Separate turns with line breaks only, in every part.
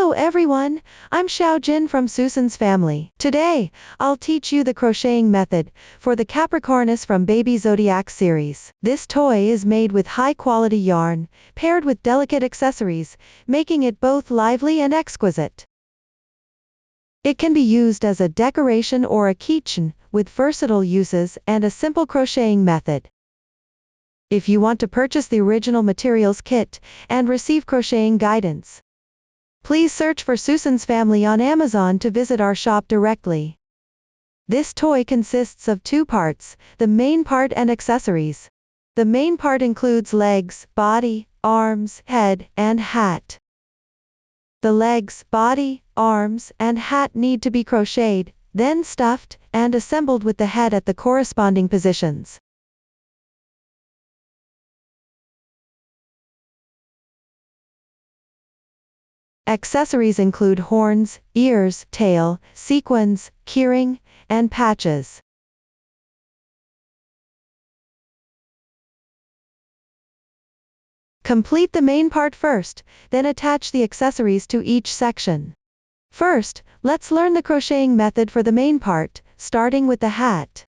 Hello everyone, I'm Xiaojin from Susan's family. Today, I'll teach you the crocheting method for the Capricornus from Baby Zodiac series. This toy is made with high-quality yarn, paired with delicate accessories, making it both lively and exquisite. It can be used as a decoration or a keychain, with versatile uses and a simple crocheting method. If you want to purchase the original materials kit and receive crocheting guidance, please search for Susan's family on Amazon to visit our shop directly. This toy consists of two parts, the main part and accessories. The main part includes legs, body, arms, head, and hat. The legs, body, arms, and hat need to be crocheted, then stuffed, and assembled with the head at the corresponding positions. Accessories include horns, ears, tail, sequins, keyring, and patches. Complete the main part first, then attach the accessories to each section. First, let's learn the crocheting method for the main part, starting with the hat.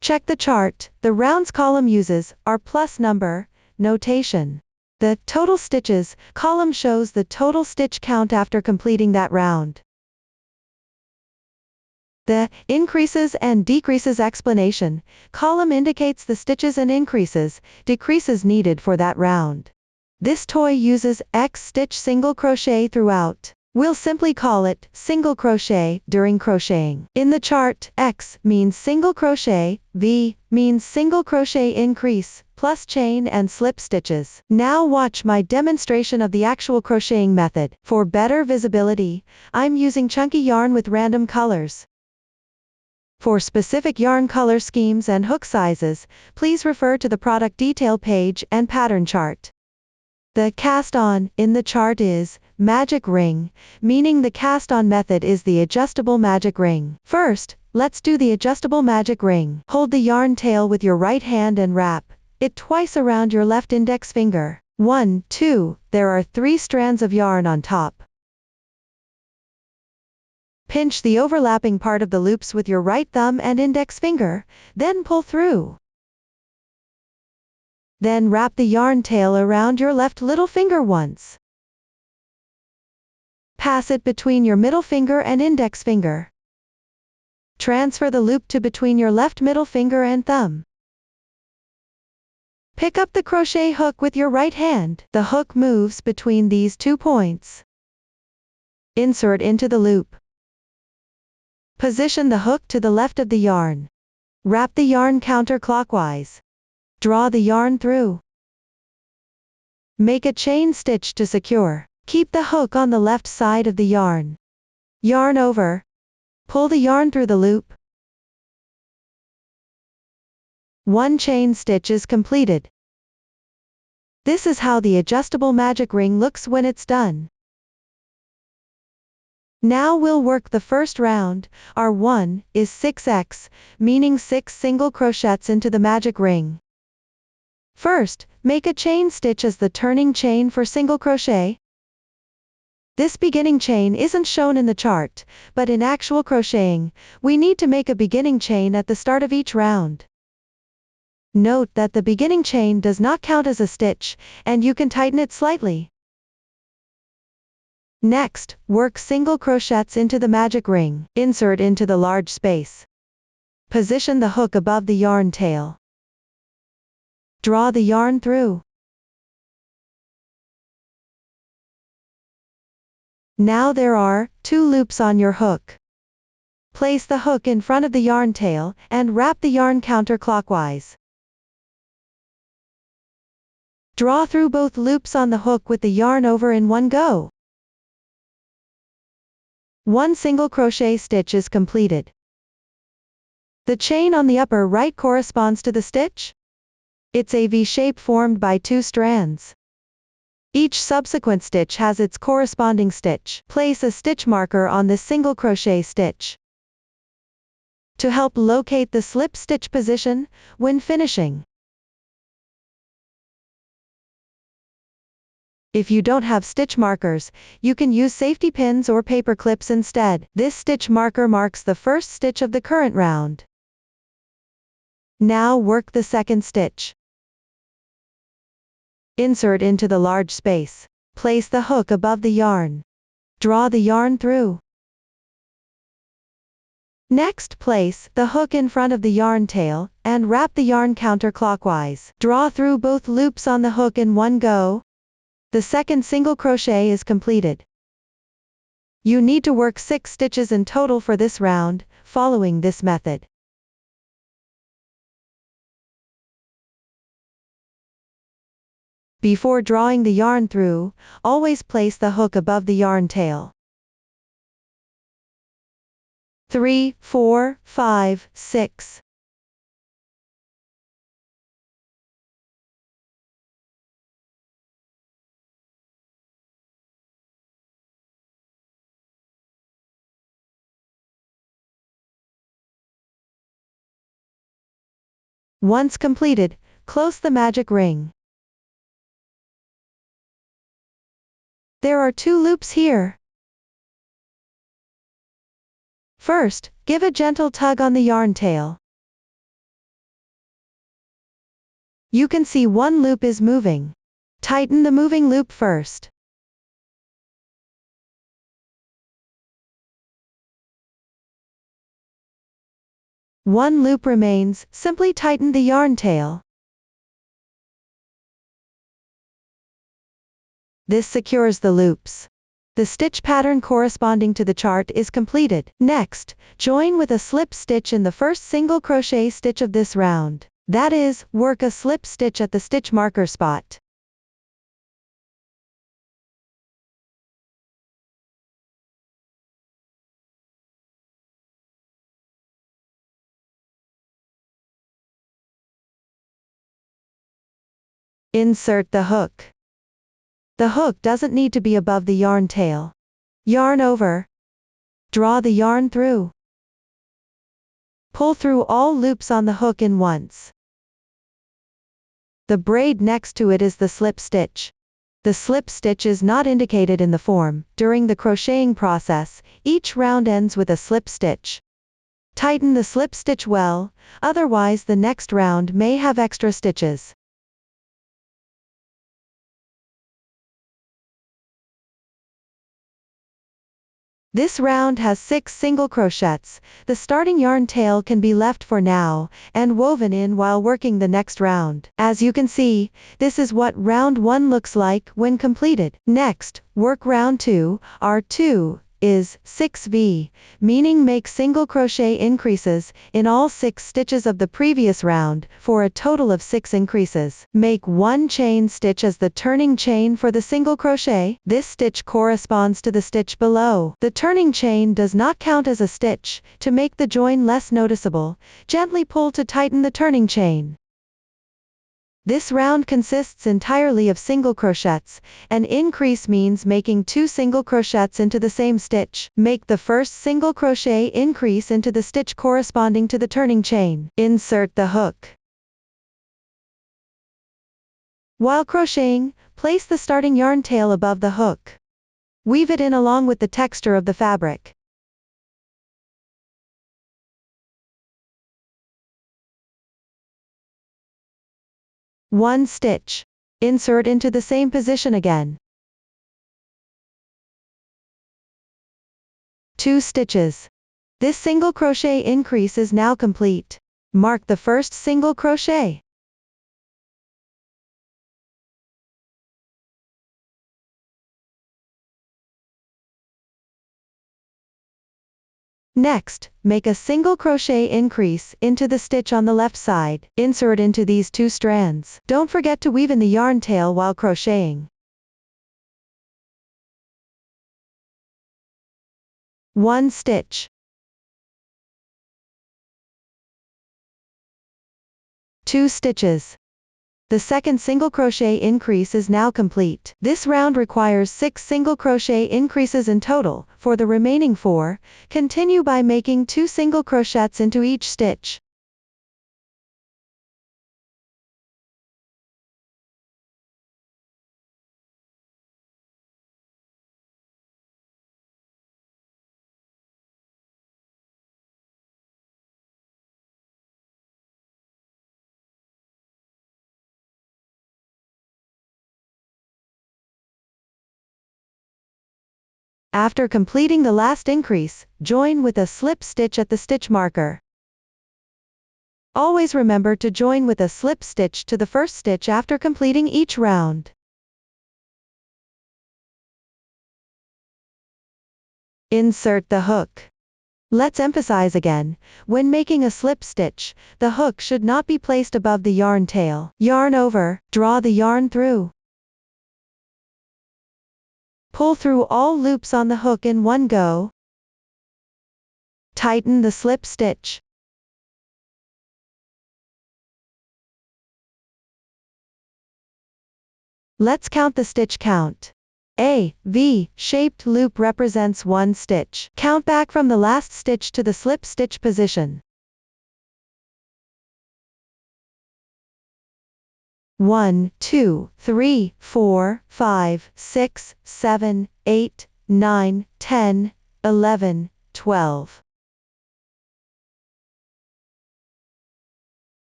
Check the chart. The rounds column uses our plus number notation. The total stitches column shows the total stitch count after completing that round. The increases and decreases explanation column indicates the stitches and increases, decreases needed for that round. This toy uses X stitch single crochet throughout. We'll simply call it single crochet during crocheting. In the chart, X means single crochet, V means single crochet increase, plus chain and slip stitches. Now watch my demonstration of the actual crocheting method. For better visibility, I'm using chunky yarn with random colors. For specific yarn color schemes and hook sizes, please refer to the product detail page and pattern chart. The cast-on in the chart is magic ring, meaning the cast-on method is the adjustable magic ring. First, let's do the adjustable magic ring. Hold the yarn tail with your right hand and wrap it twice around your left index finger. 1, 2, there are 3 strands of yarn on top. Pinch the overlapping part of the loops with your right thumb and index finger, then pull through. Then wrap the yarn tail around your left little finger once. Pass it between your middle finger and index finger. Transfer the loop to between your left middle finger and thumb. Pick up the crochet hook with your right hand. The hook moves between these 2 points. Insert into the loop. Position the hook to the left of the yarn. Wrap the yarn counterclockwise. Draw the yarn through. Make a chain stitch to secure. Keep the hook on the left side of the yarn. Yarn over. Pull the yarn through the loop. 1 chain stitch is completed. This is how the adjustable magic ring looks when it's done. Now we'll work the first round. Our 1 is 6x, meaning 6 single crochets into the magic ring. First, make a chain stitch as the turning chain for single crochet. This beginning chain isn't shown in the chart, but in actual crocheting, we need to make a beginning chain at the start of each round. Note that the beginning chain does not count as a stitch, and you can tighten it slightly. Next, work single crochets into the magic ring. Insert into the large space. Position the hook above the yarn tail. Draw the yarn through. Now there are 2 loops on your hook. Place the hook in front of the yarn tail and wrap the yarn counterclockwise. Draw through both loops on the hook with the yarn over in one go. 1 single crochet stitch is completed. The chain on the upper right corresponds to the stitch. It's a V shape formed by 2 strands. Each subsequent stitch has its corresponding stitch. Place a stitch marker on the single crochet stitch to help locate the slip stitch position when finishing. If you don't have stitch markers, you can use safety pins or paper clips instead. This stitch marker marks the first stitch of the current round. Now work the second stitch. Insert into the large space. Place the hook above the yarn. Draw the yarn through. Next, place the hook in front of the yarn tail, and wrap the yarn counterclockwise. Draw through both loops on the hook in one go. The second single crochet is completed. You need to work 6 stitches in total for this round, following this method. Before drawing the yarn through, always place the hook above the yarn tail. 3, 4, 5, 6. Once completed, close the magic ring. There are 2 loops here. First, give a gentle tug on the yarn tail. You can see one loop is moving. Tighten the moving loop first. One loop remains, simply tighten the yarn tail. This secures the loops. The stitch pattern corresponding to the chart is completed. Next, join with a slip stitch in the first single crochet stitch of this round. That is, work a slip stitch at the stitch marker spot. Insert the hook. The hook doesn't need to be above the yarn tail. Yarn over. Draw the yarn through. Pull through all loops on the hook in once. The braid next to it is the slip stitch. The slip stitch is not indicated in the form. During the crocheting process, each round ends with a slip stitch. Tighten the slip stitch well, otherwise the next round may have extra stitches. This round has 6 single crochets. The starting yarn tail can be left for now, and woven in while working the next round. As you can see, this is what round 1 looks like when completed. Next, work round 2. R2 is 6V, meaning make single crochet increases in all 6 stitches of the previous round, for a total of 6 increases. Make 1 chain stitch as the turning chain for the single crochet. This stitch corresponds to the stitch below. The turning chain does not count as a stitch. To make the join less noticeable, gently pull to tighten the turning chain. This round consists entirely of single crochets. An increase means making 2 single crochets into the same stitch. Make the first single crochet increase into the stitch corresponding to the turning chain. Insert the hook. While crocheting, place the starting yarn tail above the hook. Weave it in along with the texture of the fabric. One stitch. Insert into the same position again. 2 stitches. This single crochet increase is now complete. Mark the first single crochet. Next, make a single crochet increase into the stitch on the left side. Insert into these 2 strands. Don't forget to weave in the yarn tail while crocheting. 1 stitch. 2 stitches. The second single crochet increase is now complete. This round requires 6 single crochet increases in total. For the remaining 4, continue by making 2 single crochets into each stitch. After completing the last increase, join with a slip stitch at the stitch marker. Always remember to join with a slip stitch to the first stitch after completing each round. Insert the hook. Let's emphasize again, when making a slip stitch, the hook should not be placed above the yarn tail. Yarn over, draw the yarn through. Pull through all loops on the hook in one go. Tighten the slip stitch. Let's count the stitch count. A V-shaped loop represents 1 stitch. Count back from the last stitch to the slip stitch position. 1, 2, 3, 4, 5, 6, 7, 8, 9, 10, 11, 12.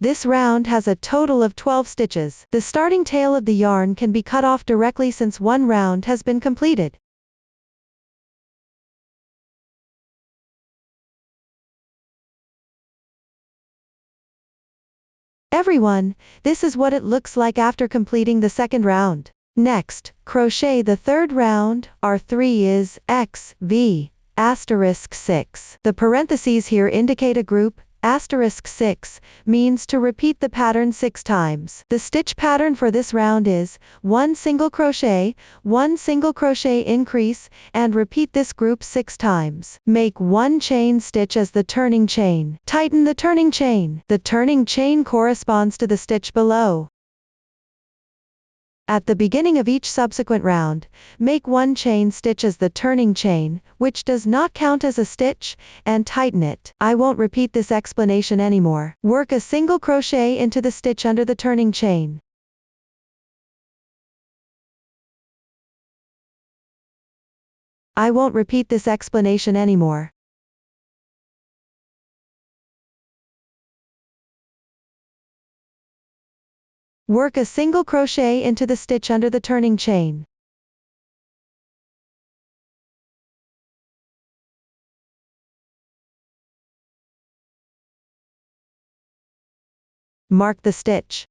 This round has a total of 12 stitches. The starting tail of the yarn can be cut off directly since one round has been completed. Everyone, this is what it looks like after completing the second round. Next, crochet the third round. Our 3 is X, V, asterisk 6. The parentheses here indicate a group. Asterisk 6 means to repeat the pattern 6 times. The stitch pattern for this round is 1 single crochet, 1 single crochet increase, and repeat this group 6 times. Make 1 chain stitch as the turning chain. Tighten the turning chain. The turning chain corresponds to the stitch below. At the beginning of each subsequent round, make 1 chain stitch as the turning chain, which does not count as a stitch, and tighten it. I won't repeat this explanation anymore. Work a single crochet into the stitch under the turning chain. I won't repeat this explanation anymore. Work a single crochet into the stitch under the turning chain. Mark the stitch.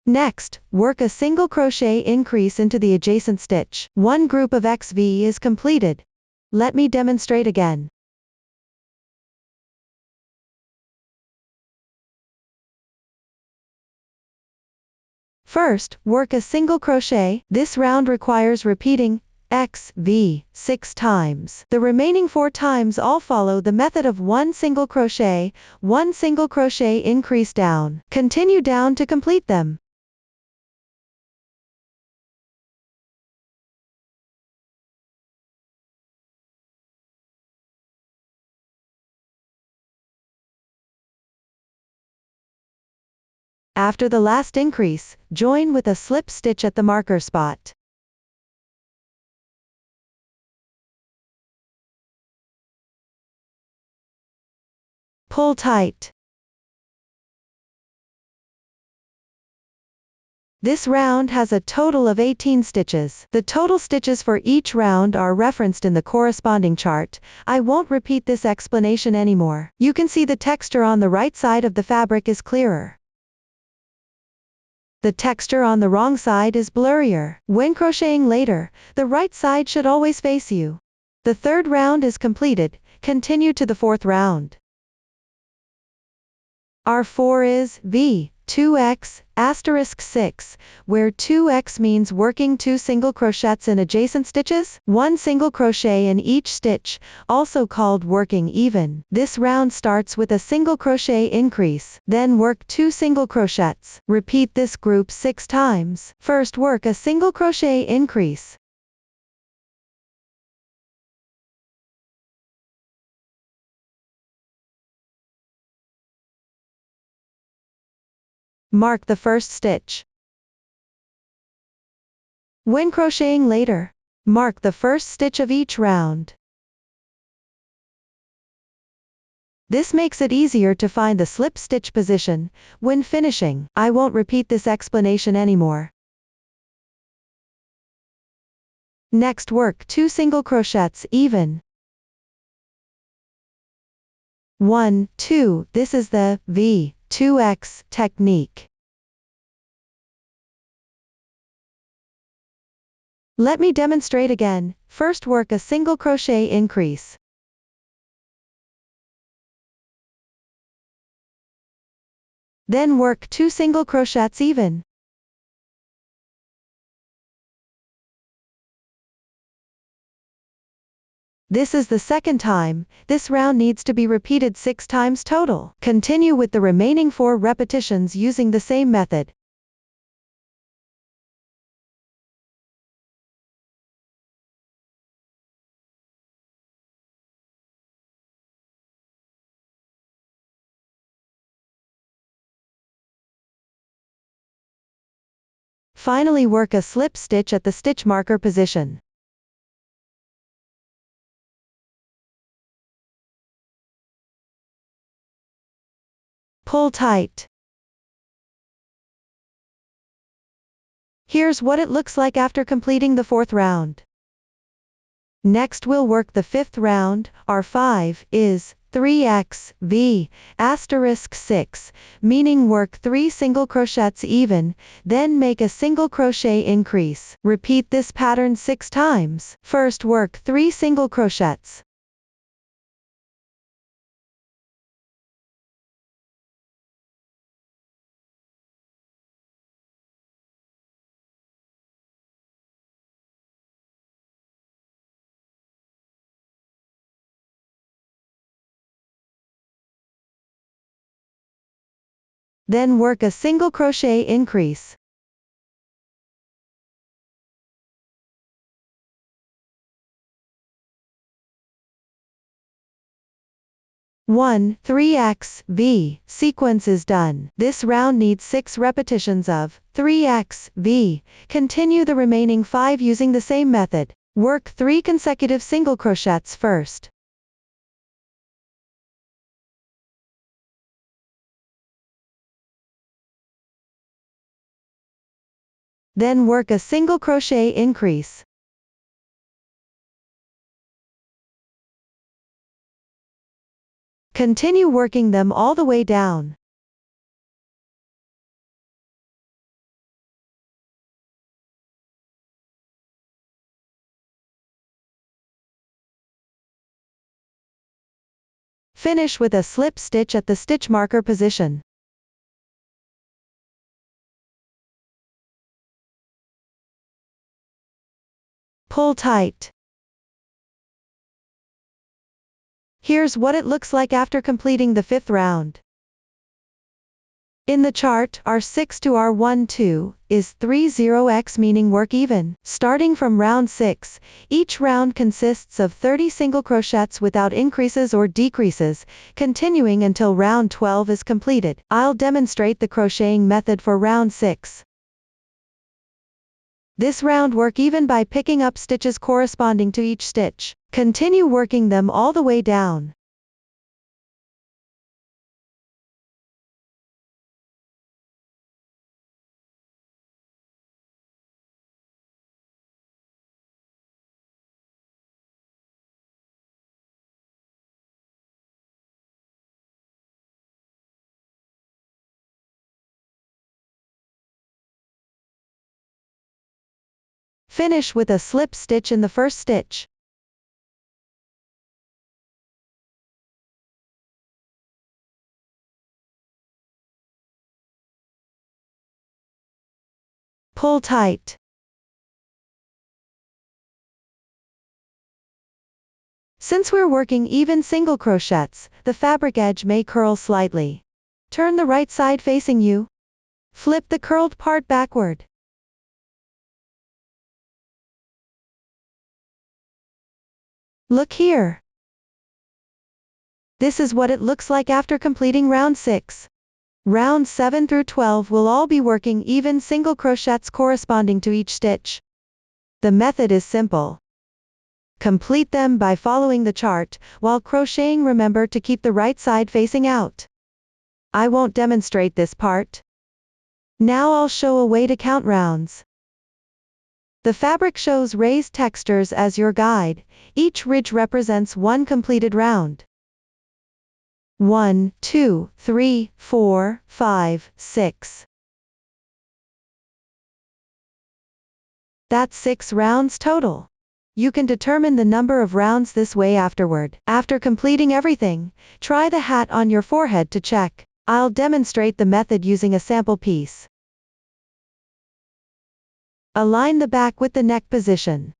Next, work a single crochet increase into the adjacent stitch. One group of XV is completed. Let me demonstrate again. First, work a single crochet. This round requires repeating XV 6 times. The remaining 4 times all follow the method of 1 single crochet, 1 single crochet increase down. Continue down to complete them. After the last increase, join with a slip stitch at the marker spot. Pull tight. This round has a total of 18 stitches. The total stitches for each round are referenced in the corresponding chart. I won't repeat this explanation anymore. You can see the texture on the right side of the fabric is clearer. The texture on the wrong side is blurrier. When crocheting later, the right side should always face you. The third round is completed. Continue to the fourth round. Our 4 is V, 2x, asterisk 6, where 2x means working 2 single crochets in adjacent stitches, 1 single crochet in each stitch, also called working even. This round starts with a single crochet increase, then work 2 single crochets. Repeat this group 6 times. First work a single crochet increase. Mark the first stitch. When crocheting later, mark the first stitch of each round. This makes it easier to find the slip stitch position when finishing. I won't repeat this explanation anymore. Next, work 2 single crochets even. 1, 2. This is the V2X technique. Let me demonstrate again. First, work a single crochet increase. Then work 2 single crochets even. This is the second time. This round needs to be repeated 6 times total. Continue with the remaining 4 repetitions using the same method. Finally, work a slip stitch at the stitch marker position. Pull tight. Here's what it looks like after completing the 4th round. Next, we'll work the 5th round. Our 5 is 3x V asterisk 6, meaning work 3 single crochets even, then make a single crochet increase. Repeat this pattern 6 times. First, work 3 single crochets. Then work a single crochet increase. One 3x V sequence is done. This round needs 6 repetitions of 3x V. Continue the remaining 5 using the same method. Work 3 consecutive single crochets first. Then work a single crochet increase. Continue working them all the way down. Finish with a slip stitch at the stitch marker position. Pull tight. Here's what it looks like after completing the 5th round. In the chart, R6 to R12 is 30x, meaning work even. Starting from round 6, each round consists of 30 single crochets without increases or decreases, continuing until round 12 is completed. I'll demonstrate the crocheting method for round 6. This round, work even by picking up stitches corresponding to each stitch. Continue working them all the way down. Finish with a slip stitch in the first stitch. Pull tight. Since we're working even single crochets, the fabric edge may curl slightly. Turn the right side facing you. Flip the curled part backward. Look here. This is what it looks like after completing round 6. Rounds 7 through 12 will all be working even single crochets corresponding to each stitch. The method is simple. Complete them by following the chart. While crocheting, remember to keep the right side facing out. I won't demonstrate this part. Now I'll show a way to count rounds. The fabric shows raised textures as your guide. Each ridge represents one completed round. 1, 2, 3, 4, 5, 6. That's 6 rounds total. You can determine the number of rounds this way afterward. After completing everything, try the hat on your forehead to check. I'll demonstrate the method using a sample piece. Align the back with the neck position.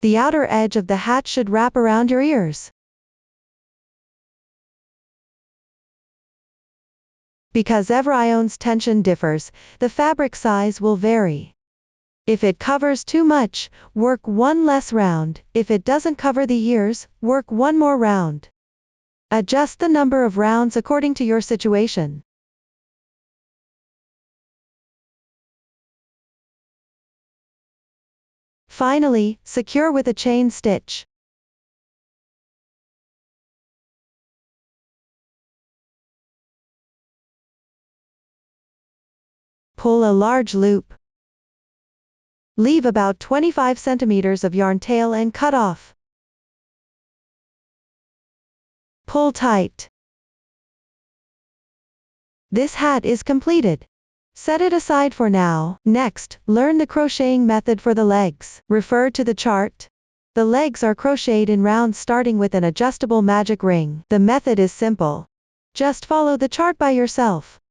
The outer edge of the hat should wrap around your ears. Because every ion's tension differs, the fabric size will vary. If it covers too much, work one less round. If it doesn't cover the ears, work one more round. Adjust the number of rounds according to your situation. Finally, secure with a chain stitch. Pull a large loop. Leave about 25 centimeters of yarn tail and cut off. Pull tight. This hat is completed. Set it aside for now. Next, learn the crocheting method for the legs. Refer to the chart. The legs are crocheted in rounds starting with an adjustable magic ring. The method is simple. Just follow the chart by yourself.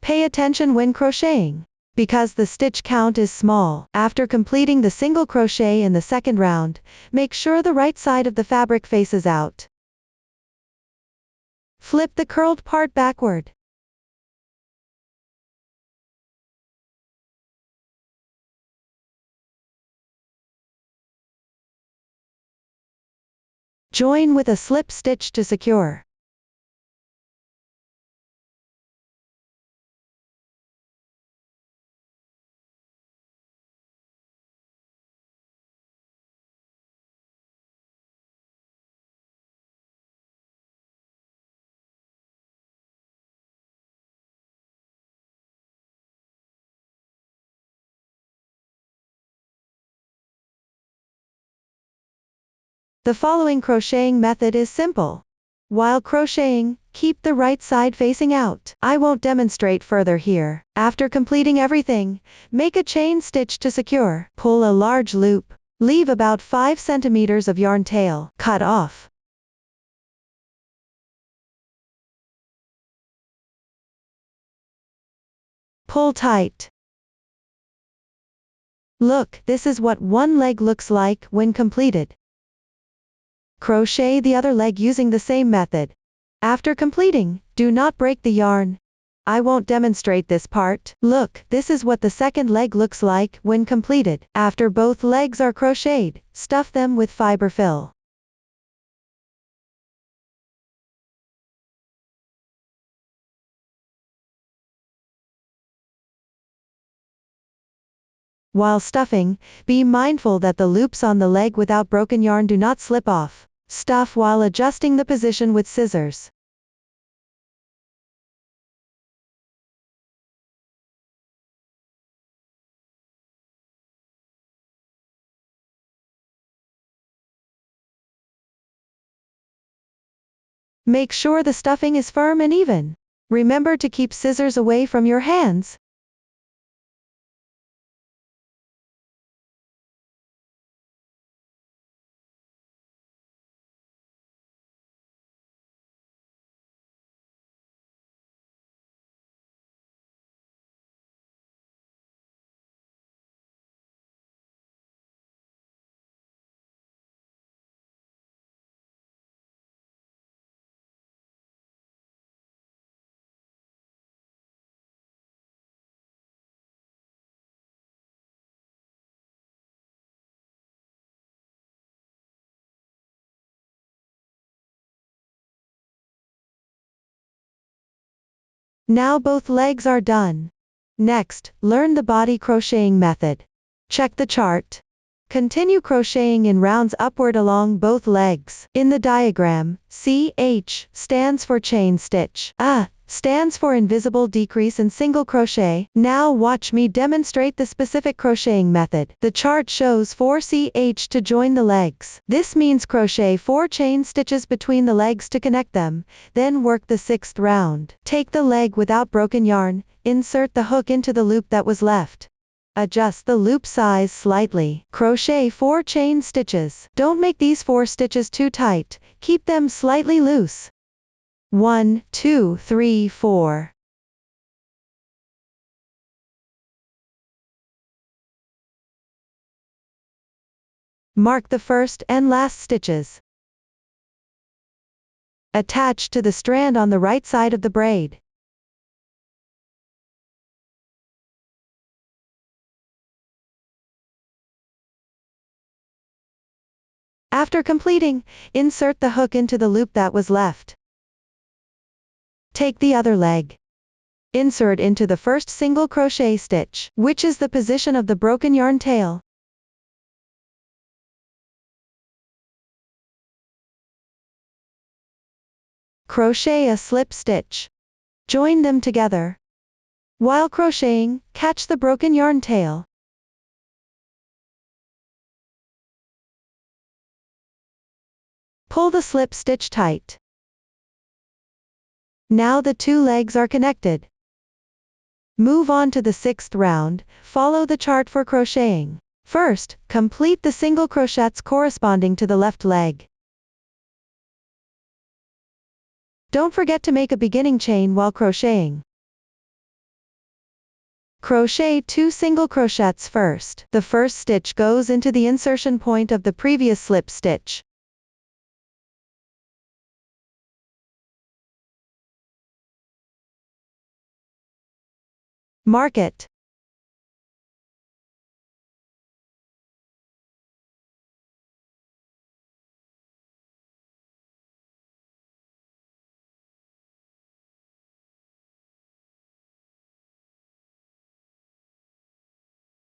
Pay attention when crocheting. Because the stitch count is small, after completing the single crochet in the second round, make sure the right side of the fabric faces out. Flip the curled part backward. Join with a slip stitch to secure. The following crocheting method is simple. While crocheting, keep the right side facing out. I won't demonstrate further here. After completing everything, make a chain stitch to secure. Pull a large loop. Leave about 5 centimeters of yarn tail. Cut off. Pull tight. Look, this is what one leg looks like when completed. Crochet the other leg using the same method. After completing, do not break the yarn. I won't demonstrate this part. Look, this is what the second leg looks like when completed. After both legs are crocheted, stuff them with fiber fill. While stuffing, be mindful that the loops on the leg without broken yarn do not slip off. Stuff while adjusting the position with scissors. Make sure the stuffing is firm and even. Remember to keep scissors away from your hands. Now both legs are done. Next, learn the body crocheting method. Check the chart. Continue crocheting in rounds upward along both legs. In the diagram, CH stands for chain stitch. A stands for invisible decrease and single crochet. Now watch me demonstrate the specific crocheting method. The chart shows 4 CH to join the legs. This means crochet 4 chain stitches between the legs to connect them, then work the 6th round. Take the leg without broken yarn, insert the hook into the loop that was left. Adjust the loop size slightly. Crochet 4 chain stitches. Don't make these 4 stitches too tight, keep them slightly loose. 1, 2, 3, 4. Mark the first and last stitches. Attach to the strand on the right side of the braid. After completing, insert the hook into the loop that was left. Take the other leg. Insert into the first single crochet stitch, which is the position of the broken yarn tail. Crochet a slip stitch. Join them together. While crocheting, catch the broken yarn tail. Pull the slip stitch tight. Now the 2 legs are connected. Move on to the 6th round, follow the chart for crocheting. First, complete the single crochets corresponding to the left leg. Don't forget to make a beginning chain while crocheting. Crochet 2 single crochets first. The first stitch goes into the insertion point of the previous slip stitch. Mark it.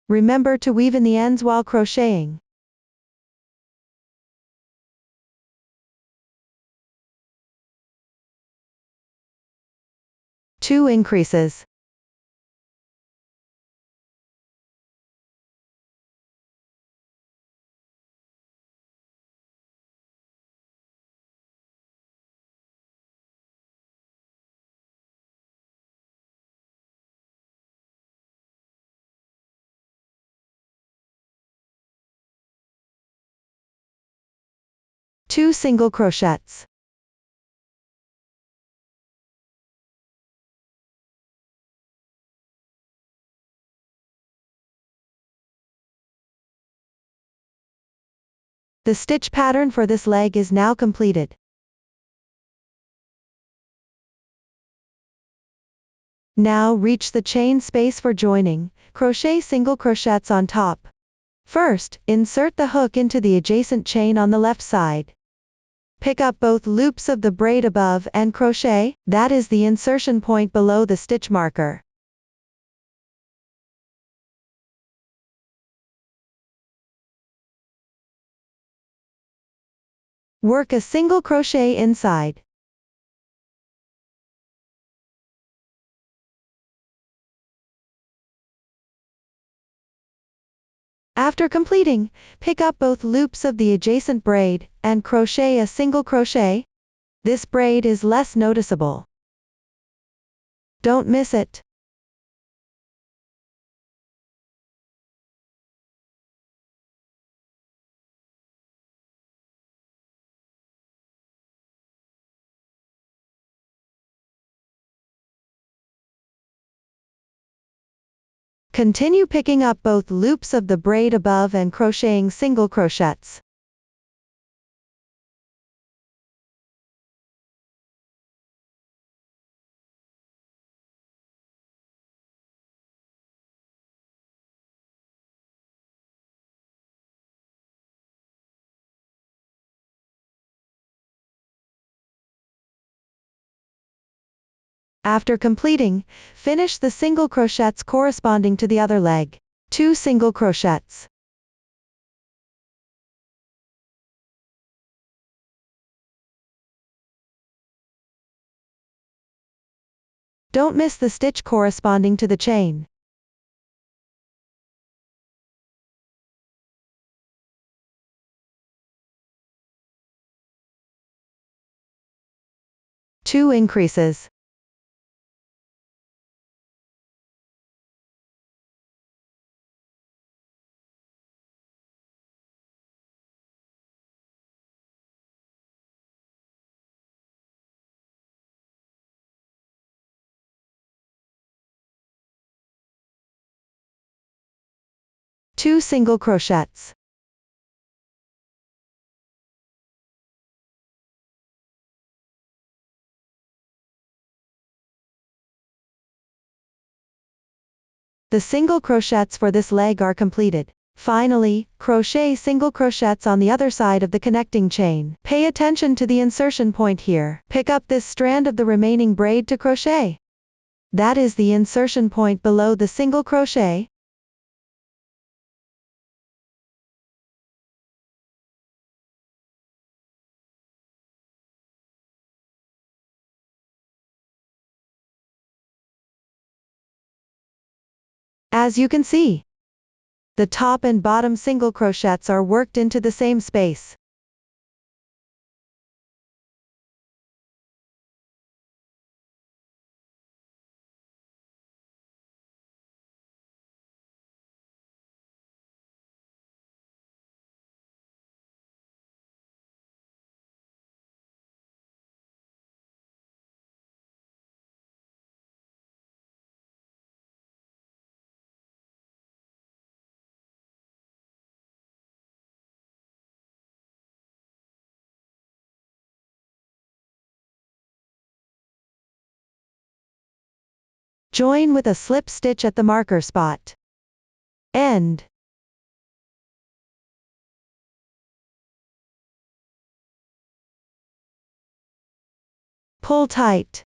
Remember to weave in the ends while crocheting. Two increases. Two single crochets. The stitch pattern for this leg is now completed. Now reach the chain space for joining, crochet single crochets on top. First, insert the hook into the adjacent chain on the left side. Pick up both loops of the braid above and crochet, that is the insertion point below the stitch marker. Work a single crochet inside. After completing, pick up both loops of the adjacent braid, and crochet a single crochet. This braid is less noticeable. Don't miss it. Continue picking up both loops of the braid above and crocheting single crochets. After completing, finish the single crochets corresponding to the other leg. 2 single crochets. Don't miss the stitch corresponding to the chain. Two increases. Two single crochets. The single crochets for this leg are completed. Finally, crochet single crochets on the other side of the connecting chain. Pay attention to the insertion point here. Pick up this strand of the remaining braid to crochet. That is the insertion point below the single crochet. As you can see, the top and bottom single crochets are worked into the same space. Join with a slip stitch at the marker spot. End. Pull tight.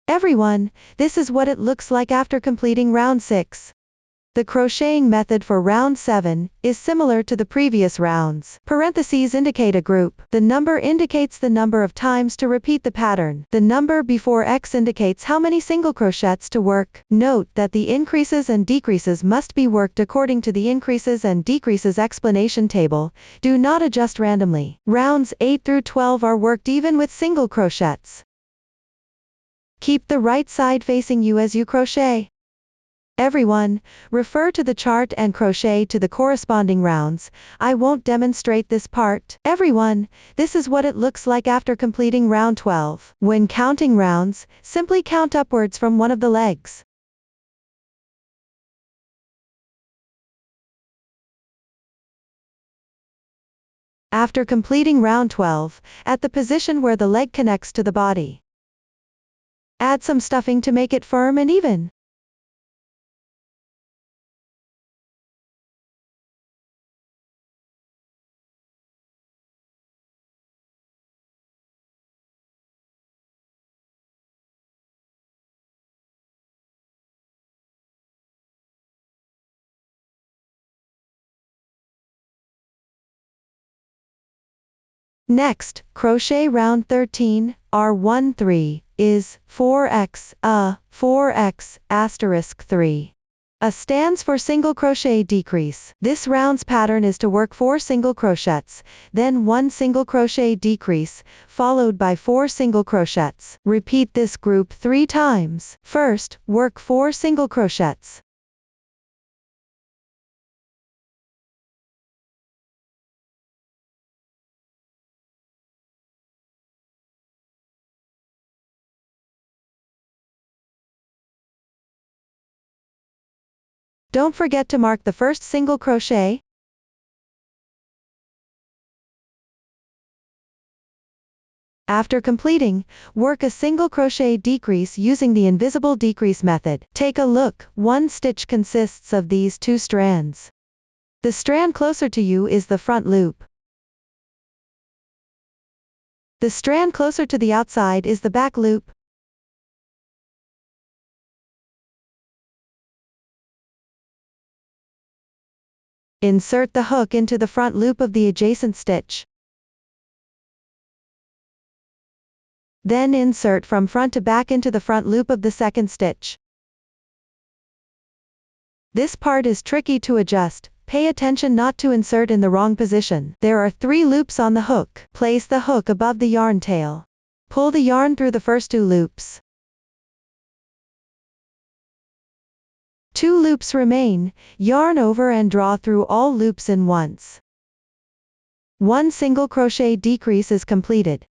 Everyone, this is what it looks like after completing round 6. The crocheting method for round 7 is similar to the previous rounds. Parentheses indicate a group. The number indicates the number of times to repeat the pattern. The number before X indicates how many single crochets to work. Note that the increases and decreases must be worked according to the increases and decreases explanation table. Do not adjust randomly. Rounds 8 through 12 are worked even with single crochets. Keep the right side facing you as you crochet. Everyone, refer to the chart and crochet to the corresponding rounds. I won't demonstrate this part. Everyone, this is what it looks like after completing round 12. When counting rounds, simply count upwards from one of the legs. After completing round 12, at the position where the leg connects to the body, add some stuffing to make it firm and even. Next, crochet round 13, R13, is 4x, 4x, asterisk 3. A stands for single crochet decrease. This round's pattern is to work 4 single crochets, then 1 single crochet decrease, followed by 4 single crochets. Repeat this group 3 times. First, work 4 single crochets. Don't forget to mark the first single crochet. After completing, work a single crochet decrease using the invisible decrease method. Take a look, one stitch consists of these 2 strands. The strand closer to you is the front loop. The strand closer to the outside is the back loop. Insert the hook into the front loop of the adjacent stitch. Then insert from front to back into the front loop of the second stitch. This part is tricky to adjust. Pay attention not to insert in the wrong position. There are 3 loops on the hook. Place the hook above the yarn tail. Pull the yarn through the first 2 loops. 2 loops remain. Yarn over and draw through all loops in once. 1 single crochet decrease is completed.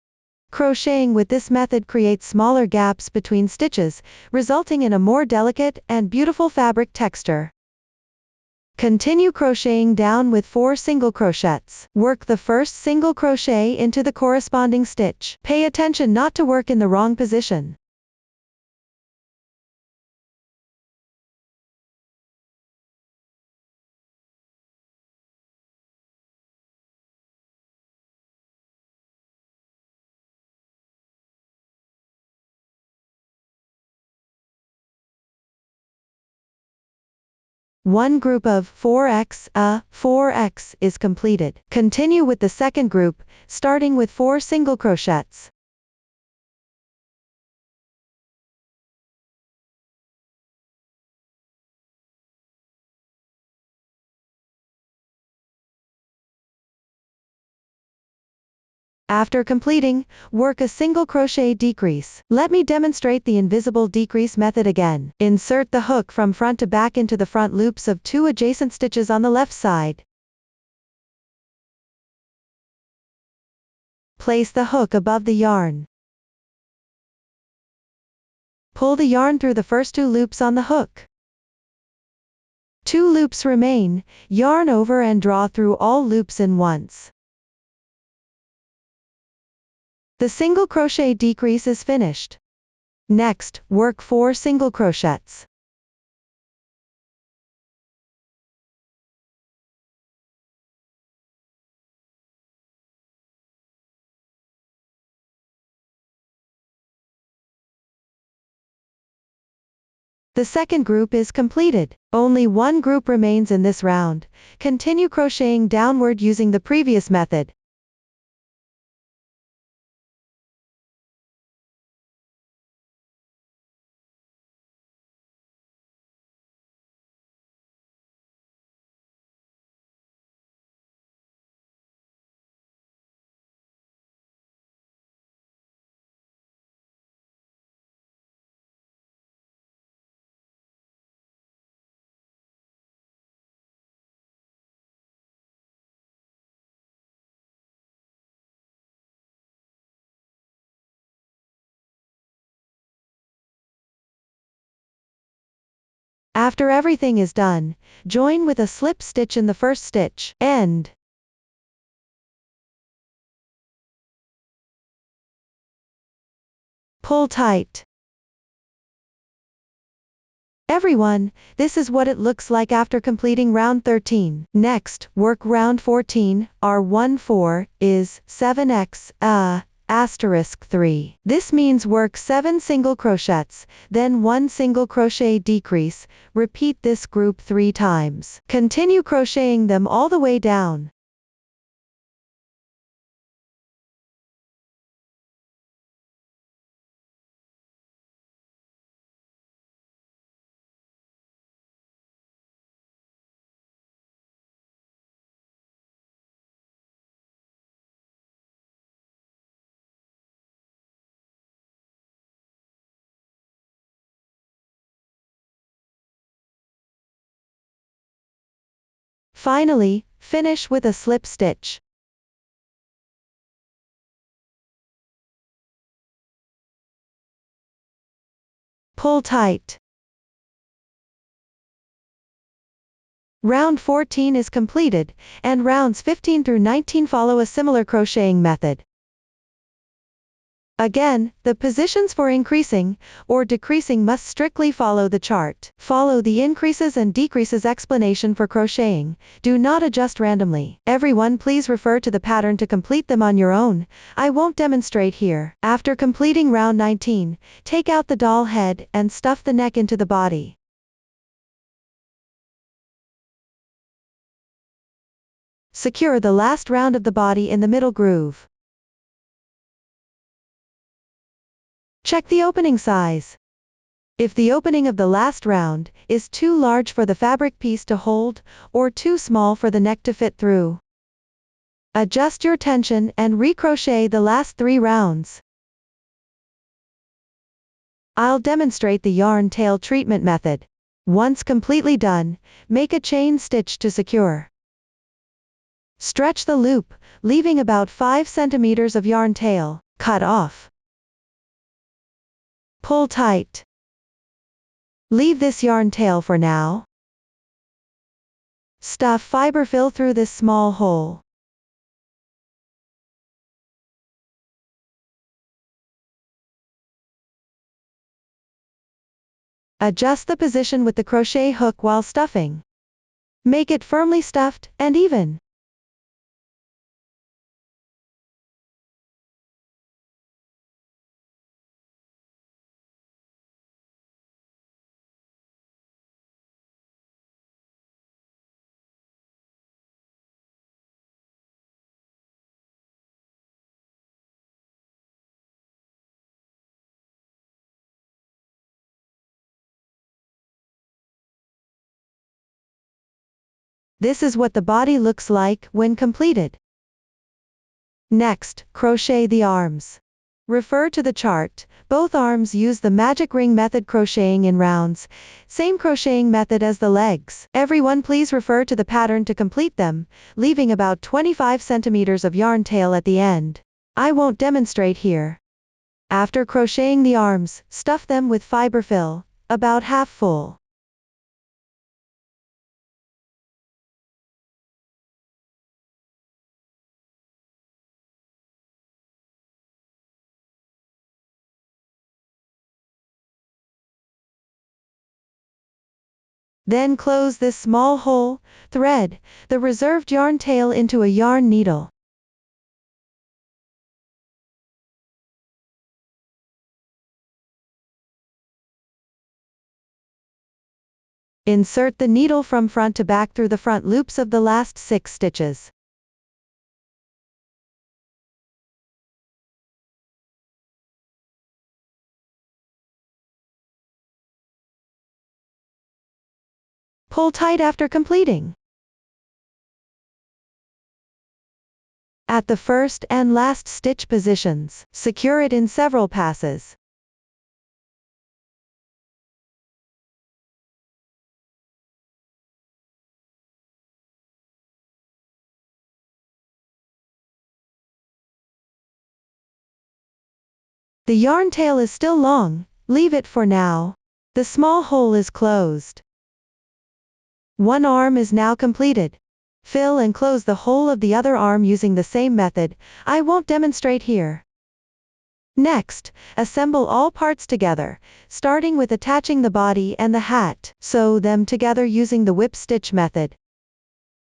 Crocheting with this method creates smaller gaps between stitches, resulting in a more delicate and beautiful fabric texture. Continue crocheting down with 4 single crochets. Work the first single crochet into the corresponding stitch. Pay attention not to work in the wrong position. One group of 4x is completed. Continue with the second group, starting with 4 single crochets. After completing, work a single crochet decrease. Let me demonstrate the invisible decrease method again. Insert the hook from front to back into the front loops of 2 adjacent stitches on the left side. Place the hook above the yarn. Pull the yarn through the first 2 loops on the hook. 2 loops remain. Yarn over and draw through all loops in once. The single crochet decrease is finished. Next, work 4 single crochets. The second group is completed. Only one group remains in this round. Continue crocheting downward using the previous method. After everything is done, join with a slip stitch in the first stitch. End. Pull tight. Everyone, this is what it looks like after completing round 13. Next, work round 14. Our 1-4 is 7x, asterisk 3. This means work 7 single crochets, then 1 single crochet decrease. Repeat this group 3 times. Continue crocheting them all the way down. Finally, finish with a slip stitch. Pull tight. Round 14 is completed, and rounds 15 through 19 follow a similar crocheting method. Again, the positions for increasing or decreasing must strictly follow the chart. Follow the increases and decreases explanation for crocheting. Do not adjust randomly. Everyone, please refer to the pattern to complete them on your own. I won't demonstrate here. After completing round 19, take out the doll head and stuff the neck into the body. Secure the last round of the body in the middle groove. Check the opening size. If the opening of the last round is too large for the fabric piece to hold, or too small for the neck to fit through, adjust your tension and recrochet the last 3 rounds. I'll demonstrate the yarn tail treatment method. Once completely done, make a chain stitch to secure. Stretch the loop, leaving about 5 centimeters of yarn tail. Cut off. Pull tight. Leave this yarn tail for now. Stuff fiber fill through this small hole. Adjust the position with the crochet hook while stuffing. Make it firmly stuffed and even. This is what the body looks like when completed. Next, crochet the arms. Refer to the chart. Both arms use the magic ring method, crocheting in rounds. Same crocheting method as the legs. Everyone, please refer to the pattern to complete them, leaving about 25 centimeters of yarn tail at the end. I won't demonstrate here. After crocheting the arms, stuff them with fiber fill, about half full. Then close this small hole, thread the reserved yarn tail into a yarn needle. Insert the needle from front to back through the front loops of the last 6 stitches. Pull tight after completing. At the first and last stitch positions, secure it in several passes. The yarn tail is still long, leave it for now. The small hole is closed. One arm is now completed. Fill and close the whole of the other arm using the same method. I won't demonstrate here. Next, assemble all parts together, starting with attaching the body and the hat. Sew them together using the whip stitch method.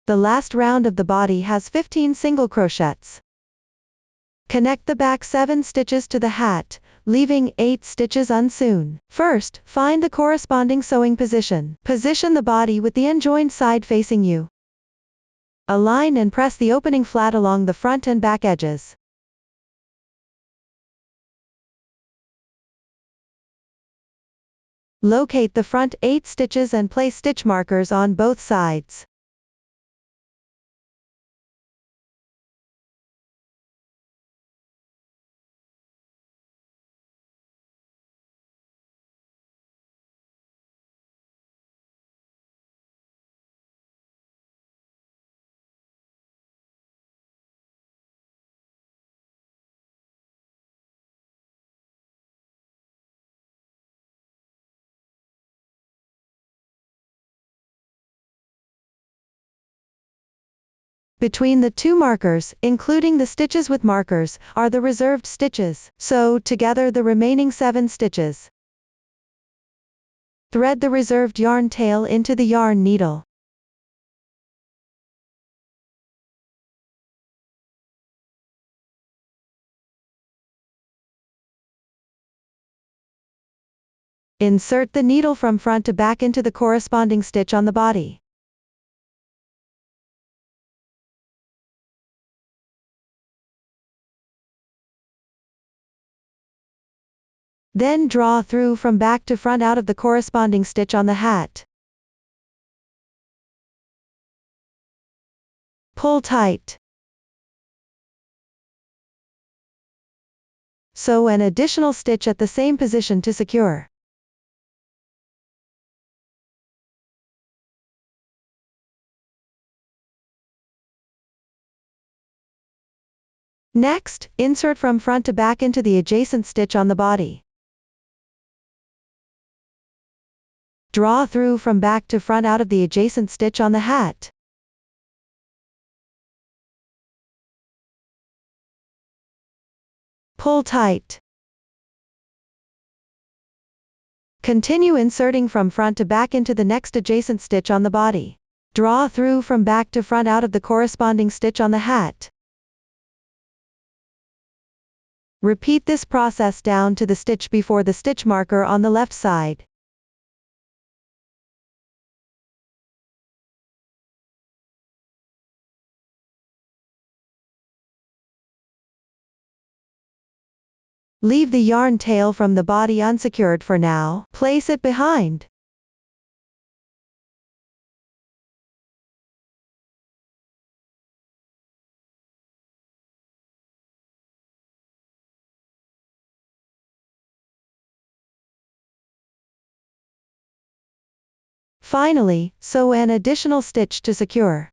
The last round of the body has 15 single crochets. Connect the back 7 stitches to the hat, leaving 8 stitches unsewn. First, find the corresponding sewing position. Position the body with the end joined side facing you. Align and press the opening flat along the front and back edges. Locate the front 8 stitches and place stitch markers on both sides. Between the two markers, including the stitches with markers, are the reserved stitches. Sew together the remaining 7 stitches. Thread the reserved yarn tail into the yarn needle. Insert the needle from front to back into the corresponding stitch on the body. Then draw through from back to front out of the corresponding stitch on the hat. Pull tight. Sew an additional stitch at the same position to secure. Next, insert from front to back into the adjacent stitch on the body. Draw through from back to front out of the adjacent stitch on the hat. Pull tight. Continue inserting from front to back into the next adjacent stitch on the body. Draw through from back to front out of the corresponding stitch on the hat. Repeat this process down to the stitch before the stitch marker on the left side. Leave the yarn tail from the body unsecured for now. Place it behind. Finally, sew an additional stitch to secure.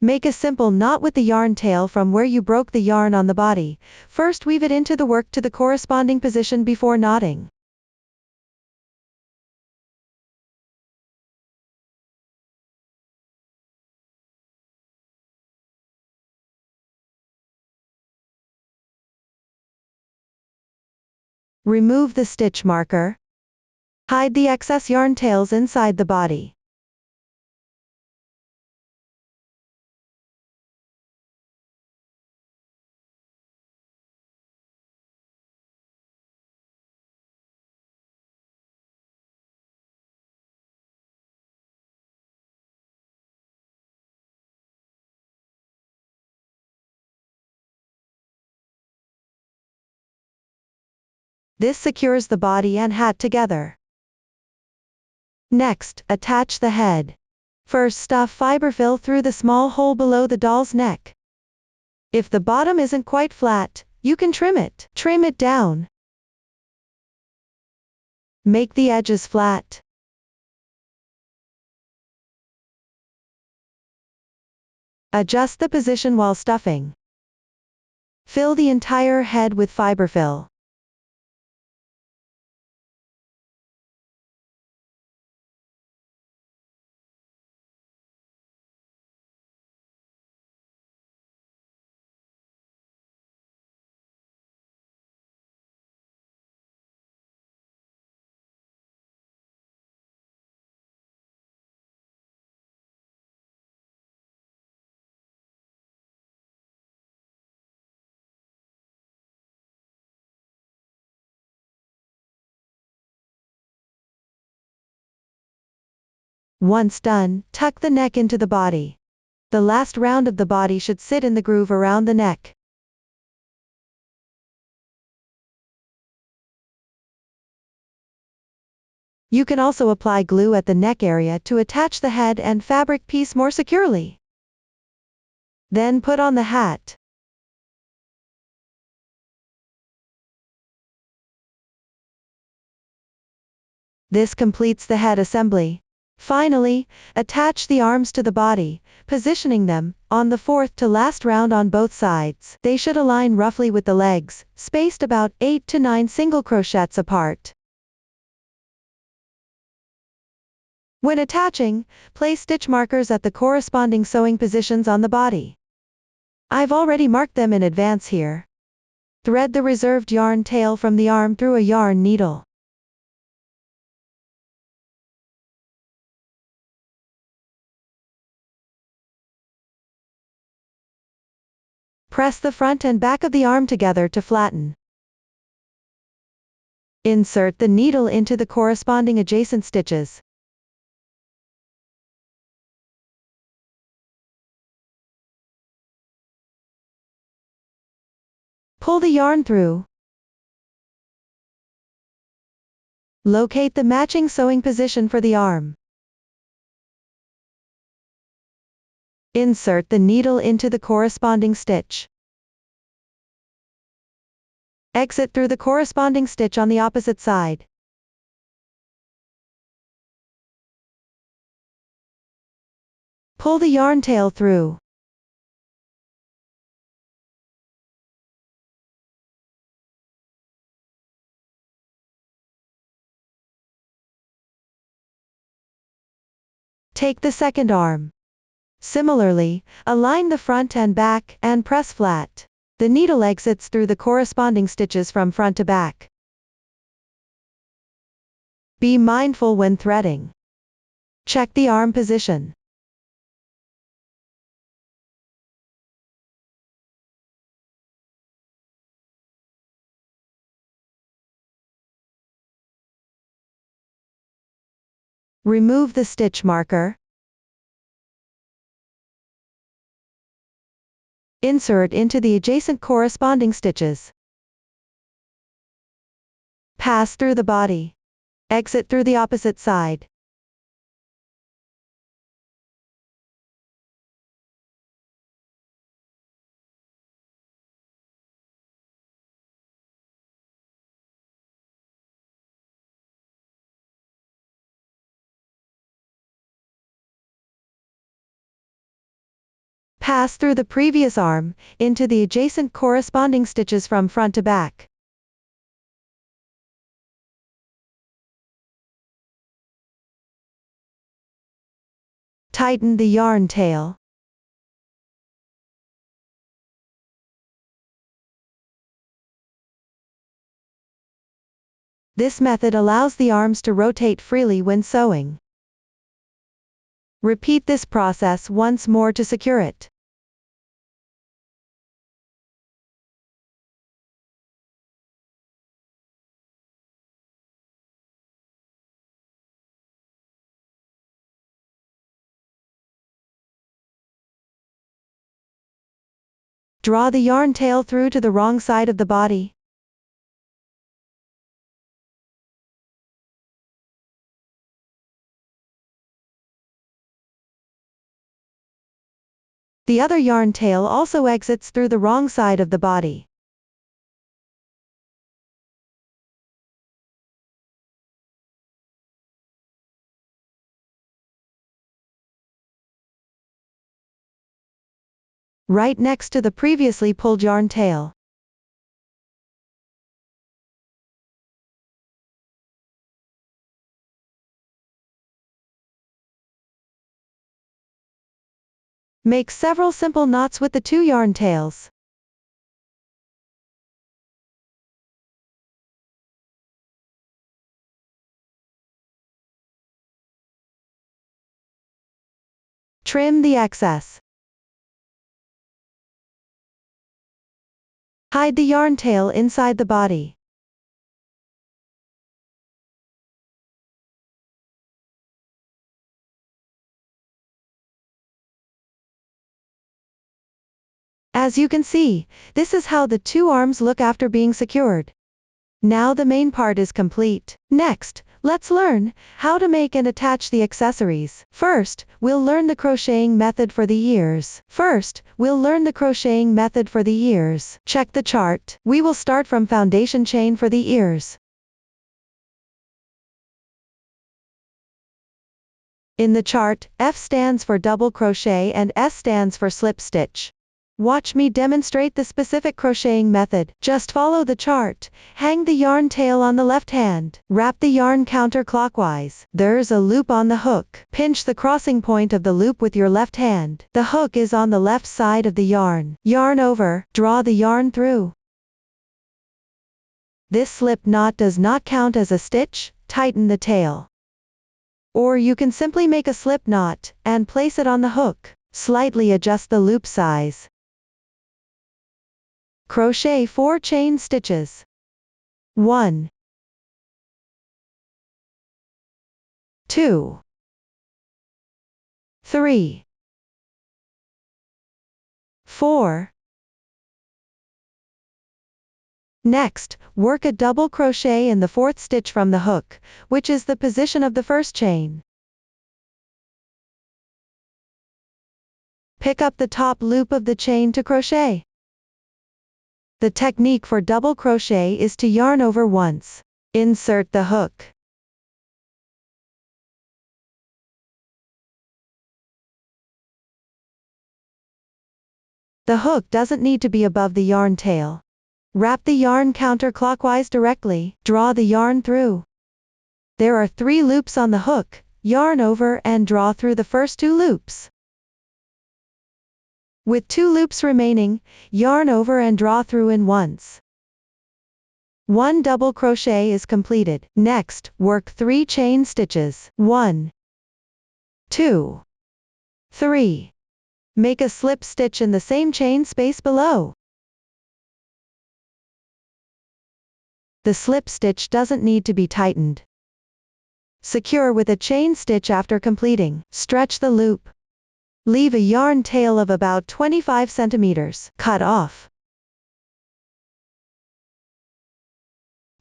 Make a simple knot with the yarn tail from where you broke the yarn on the body. First weave it into the work to the corresponding position before knotting. Remove the stitch marker. Hide the excess yarn tails inside the body. This secures the body and hat together. Next, attach the head. First, stuff fiberfill through the small hole below the doll's neck. If the bottom isn't quite flat, you can trim it. Trim it down. Make the edges flat. Adjust the position while stuffing. Fill the entire head with fiberfill. Once done, tuck the neck into the body. The last round of the body should sit in the groove around the neck. You can also apply glue at the neck area to attach the head and fabric piece more securely. Then put on the hat. This completes the head assembly. Finally, attach the arms to the body, positioning them on the fourth to last round on both sides. They should align roughly with the legs, spaced about 8 to 9 single crochets apart. When attaching, place stitch markers at the corresponding sewing positions on the body. I've already marked them in advance here. Thread the reserved yarn tail from the arm through a yarn needle. Press the front and back of the arm together to flatten. Insert the needle into the corresponding adjacent stitches. Pull the yarn through. Locate the matching sewing position for the arm. Insert the needle into the corresponding stitch. Exit through the corresponding stitch on the opposite side. Pull the yarn tail through. Take the second arm. Similarly, align the front and back, and press flat. The needle exits through the corresponding stitches from front to back. Be mindful when threading. Check the arm position. Remove the stitch marker. Insert into the adjacent corresponding stitches. Pass through the body. Exit through the opposite side. Pass through the previous arm, into the adjacent corresponding stitches from front to back. Tighten the yarn tail. This method allows the arms to rotate freely when sewing. Repeat this process once more to secure it. Draw the yarn tail through to the wrong side of the body. The other yarn tail also exits through the wrong side of the body. Right next to the previously pulled yarn tail. Make several simple knots with the two yarn tails. Trim the excess. Hide the yarn tail inside the body. As you can see, this is how the two arms look after being secured. Now the main part is complete. Next, let's learn how to make and attach the accessories. First, we'll learn the crocheting method for the ears. Check the chart. We will start from foundation chain for the ears. In the chart, F stands for double crochet and S stands for slip stitch. Watch me demonstrate the specific crocheting method. Just follow the chart. Hang the yarn tail on the left hand. Wrap the yarn counterclockwise. There's a loop on the hook. Pinch the crossing point of the loop with your left hand. The hook is on the left side of the yarn. Yarn over, draw the yarn through. This slip knot does not count as a stitch. Tighten the tail. Or you can simply make a slip knot and place it on the hook. Slightly adjust the loop size. Crochet 4 chain stitches. 1, 2, 3, 4. Next, work a double crochet in the 4th stitch from the hook, which is the position of the first chain. Pick up the top loop of the chain to crochet. The technique for double crochet is to yarn over once. Insert the hook. The hook doesn't need to be above the yarn tail. Wrap the yarn counterclockwise directly, draw the yarn through. There are 3 loops on the hook, yarn over and draw through the first 2 loops. With 2 loops remaining, yarn over and draw through in once. 1 double crochet is completed. Next, work 3 chain stitches. 1, 2, 3. Make a slip stitch in the same chain space below. The slip stitch doesn't need to be tightened. Secure with a chain stitch after completing. Stretch the loop. Leave a yarn tail of about 25 centimeters. Cut off.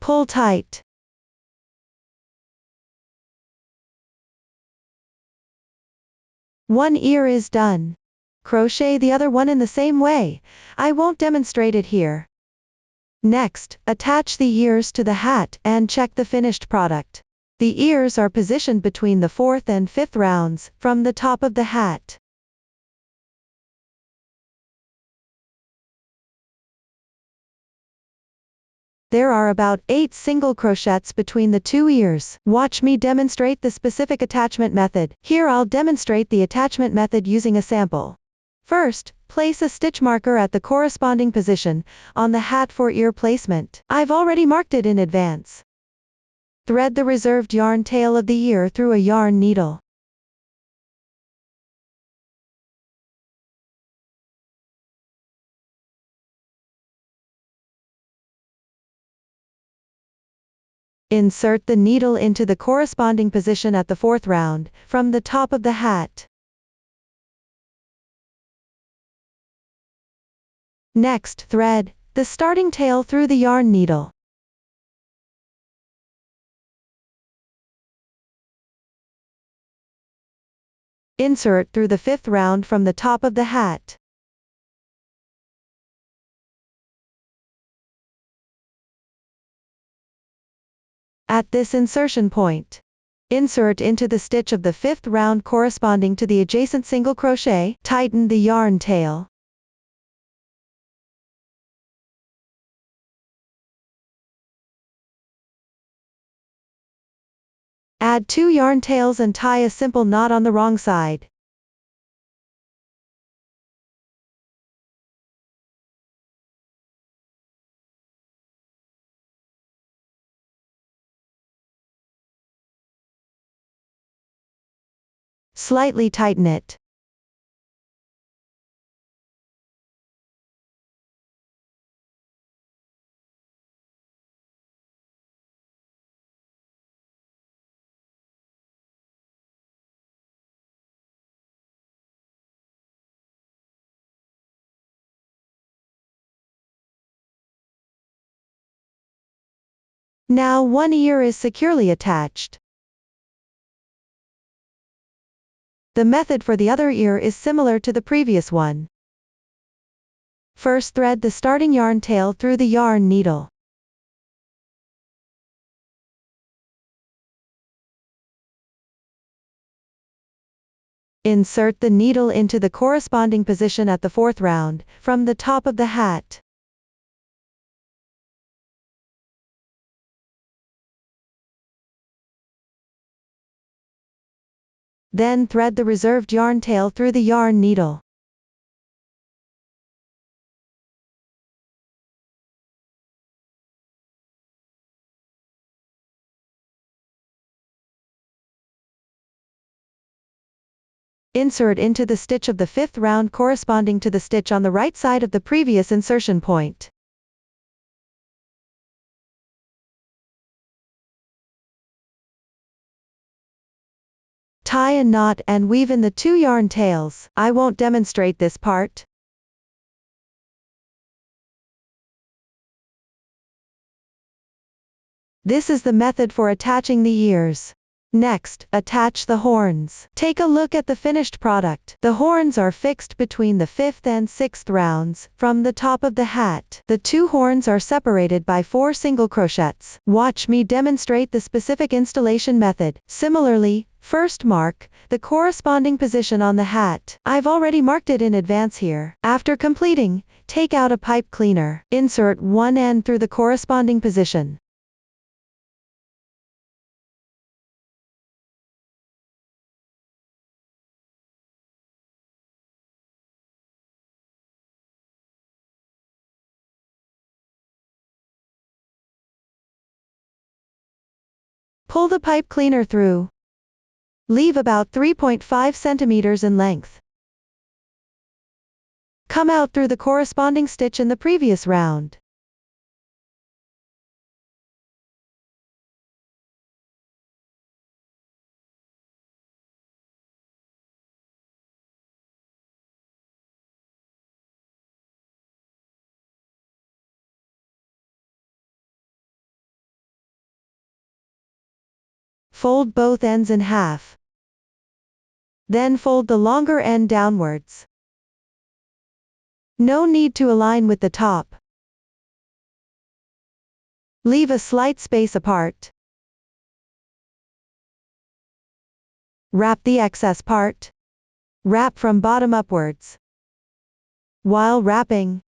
Pull tight. One ear is done. Crochet the other one in the same way. I won't demonstrate it here. Next, attach the ears to the hat and check the finished product. The ears are positioned between the 4th and 5th rounds from the top of the hat. There are about 8 single crochets between the 2 ears. Watch me demonstrate the specific attachment method. Here I'll demonstrate the attachment method using a sample. First, place a stitch marker at the corresponding position on the hat for ear placement. I've already marked it in advance. Thread the reserved yarn tail of the ear through a yarn needle. Insert the needle into the corresponding position at the 4th round, from the top of the hat. Next, thread the starting tail through the yarn needle. Insert through the 5th round from the top of the hat. At this insertion point, insert into the stitch of the 5th round corresponding to the adjacent single crochet. Tighten the yarn tail. Add 2 yarn tails and tie a simple knot on the wrong side. Slightly tighten it. Now one ear is securely attached. The method for the other ear is similar to the previous one. First, thread the starting yarn tail through the yarn needle. Insert the needle into the corresponding position at the fourth round, from the top of the hat. Then thread the reserved yarn tail through the yarn needle. Insert into the stitch of the fifth round corresponding to the stitch on the right side of the previous insertion point. Tie a knot and weave in the 2 yarn tails. I won't demonstrate this part. This is the method for attaching the ears. Next, attach the horns. Take a look at the finished product. The horns are fixed between the 5th and 6th rounds, from the top of the hat. The 2 horns are separated by 4 single crochets. Watch me demonstrate the specific installation method. Similarly, first mark the corresponding position on the hat. I've already marked it in advance here. After completing, take out a pipe cleaner. Insert one end through the corresponding position. Pull the pipe cleaner through. Leave about 3.5 centimeters in length. Come out through the corresponding stitch in the previous round. Fold both ends in half. Then fold the longer end downwards. No need to align with the top. Leave a slight space apart. Wrap the excess part. Wrap from bottom upwards. While wrapping,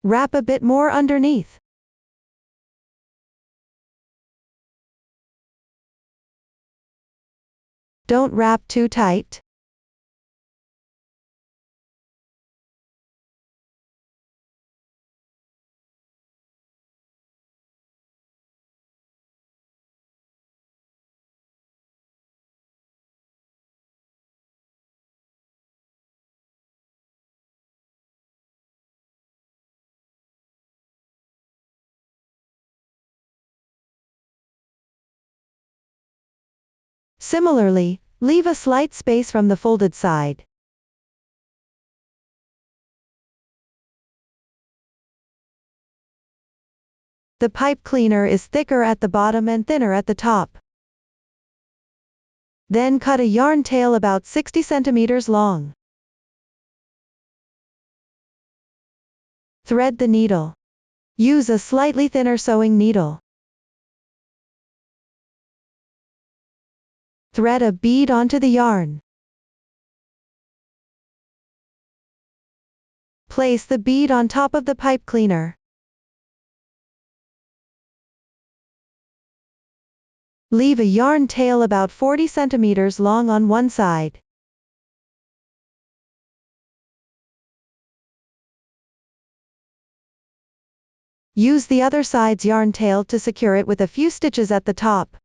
wrap a bit more underneath. Don't wrap too tight. Similarly, leave a slight space from the folded side. The pipe cleaner is thicker at the bottom and thinner at the top. Then cut a yarn tail about 60 centimeters long. Thread the needle. Use a slightly thinner sewing needle. Thread a bead onto the yarn. Place the bead on top of the pipe cleaner. Leave a yarn tail about 40 centimeters long on one side. Use the other side's yarn tail to secure it with a few stitches at the top.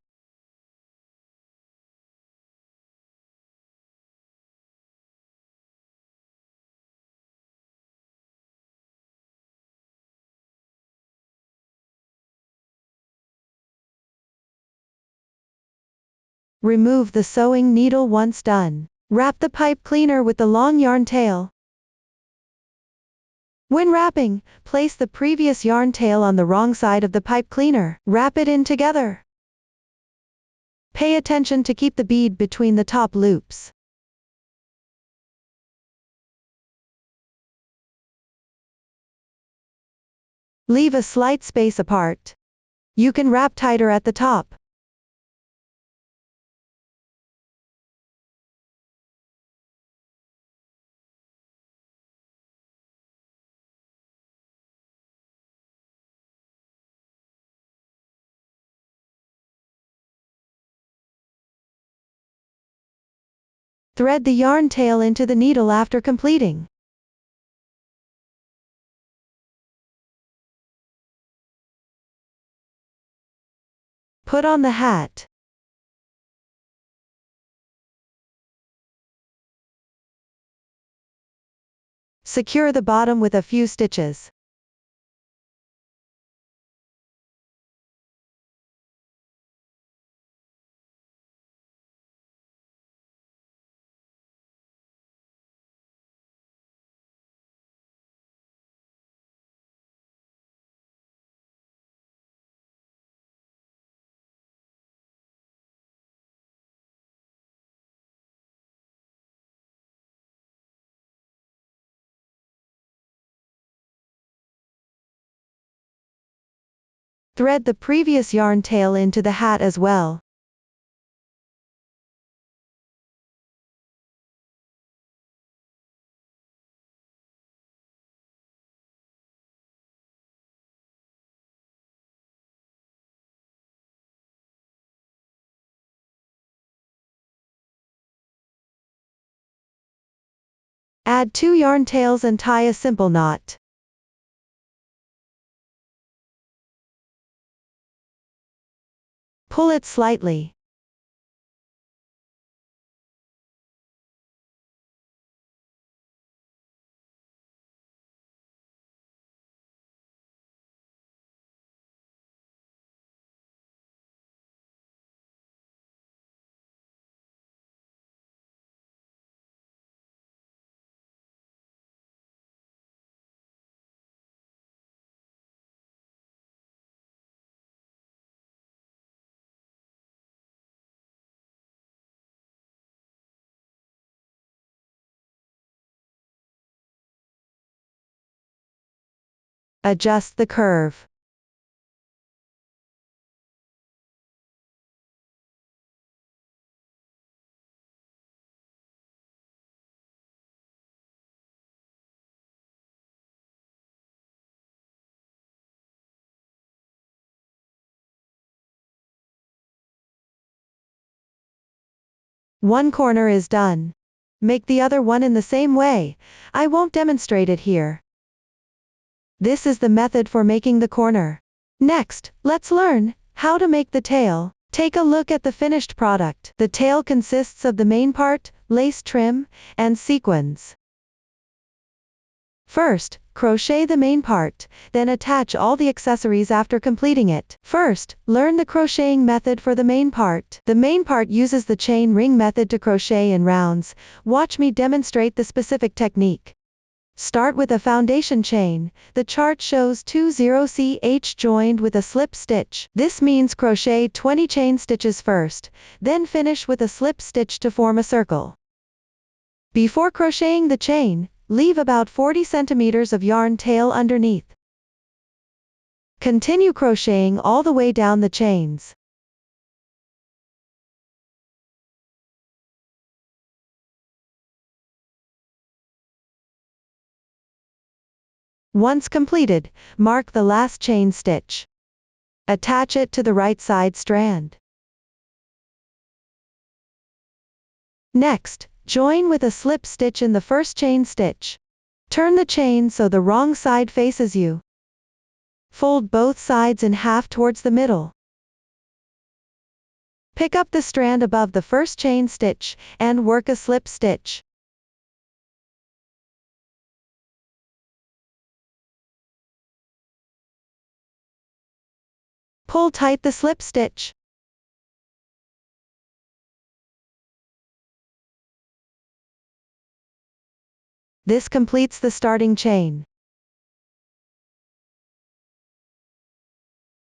Remove the sewing needle once done. Wrap the pipe cleaner with the long yarn tail. When wrapping, place the previous yarn tail on the wrong side of the pipe cleaner. Wrap it in together. Pay attention to keep the bead between the top loops. Leave a slight space apart. You can wrap tighter at the top. Thread the yarn tail into the needle after completing. Put on the hat. Secure the bottom with a few stitches. Thread the previous yarn tail into the hat as well. Add 2 yarn tails and tie a simple knot. Pull it slightly. Adjust the curve. One corner is done. Make the other one in the same way. I won't demonstrate it here. This is the method for making the corner. Next, let's learn how to make the tail. Take a look at the finished product. The tail consists of the main part, lace trim, and sequins. First, crochet the main part, then attach all the accessories after completing it. First, learn the crocheting method for the main part. The main part uses the chain ring method to crochet in rounds. Watch me demonstrate the specific technique. Start with a foundation chain. The chart shows 20ch joined with a slip stitch. This means crochet 20 chain stitches first, then finish with a slip stitch to form a circle. Before crocheting the chain, leave about 40 centimeters of yarn tail underneath. Continue crocheting all the way down the chains. Once completed, mark the last chain stitch. Attach it to the right side strand. Next, join with a slip stitch in the first chain stitch. Turn the chain so the wrong side faces you. Fold both sides in half towards the middle. Pick up the strand above the first chain stitch, and work a slip stitch. Pull tight the slip stitch. This completes the starting chain.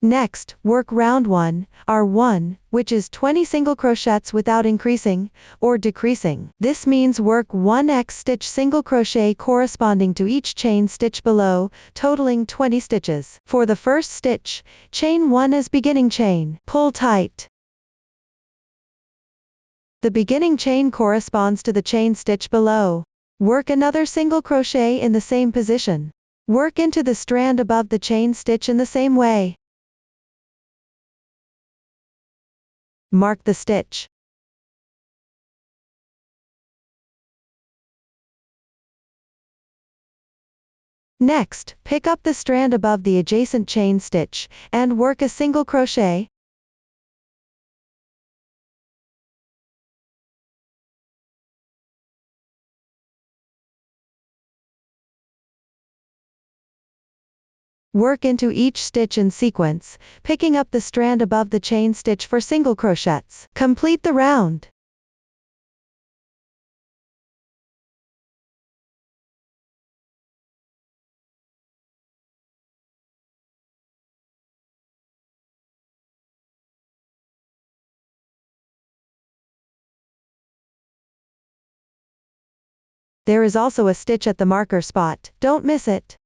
Next, work round 1, R1, which is 20 single crochets without increasing or decreasing. This means work 1 X stitch single crochet corresponding to each chain stitch below, totaling 20 stitches. For the first stitch, chain 1 as beginning chain. Pull tight. The beginning chain corresponds to the chain stitch below. Work another single crochet in the same position. Work into the strand above the chain stitch in the same way. Mark the stitch. Next, pick up the strand above the adjacent chain stitch, and work a single crochet. Work into each stitch in sequence, picking up the strand above the chain stitch for single crochets. Complete the round. There is also a stitch at the marker spot, don't miss it.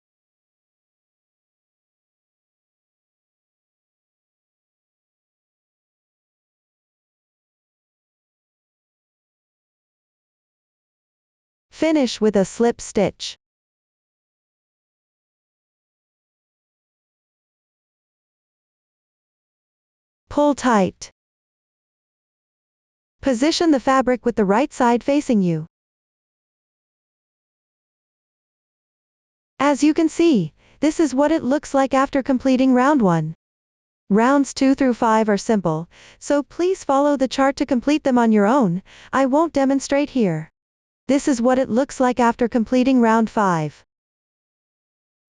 Finish with a slip stitch. Pull tight. Position the fabric with the right side facing you. As you can see, this is what it looks like after completing round 1. Rounds 2 through 5 are simple, so please follow the chart to complete them on your own. I won't demonstrate here. This is what it looks like after completing round 5.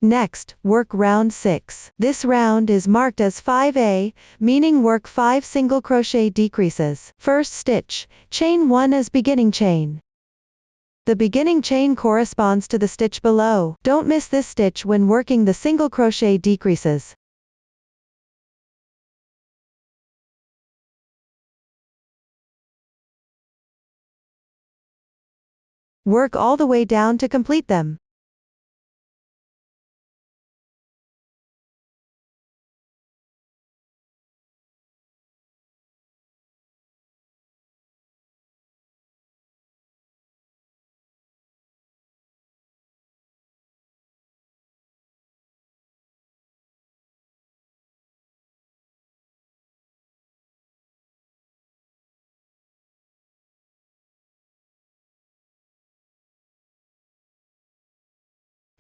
Next, work round 6. This round is marked as 5A, meaning work 5 single crochet decreases. First stitch, chain 1 as beginning chain. The beginning chain corresponds to the stitch below. Don't miss this stitch when working the single crochet decreases. Work all the way down to complete them.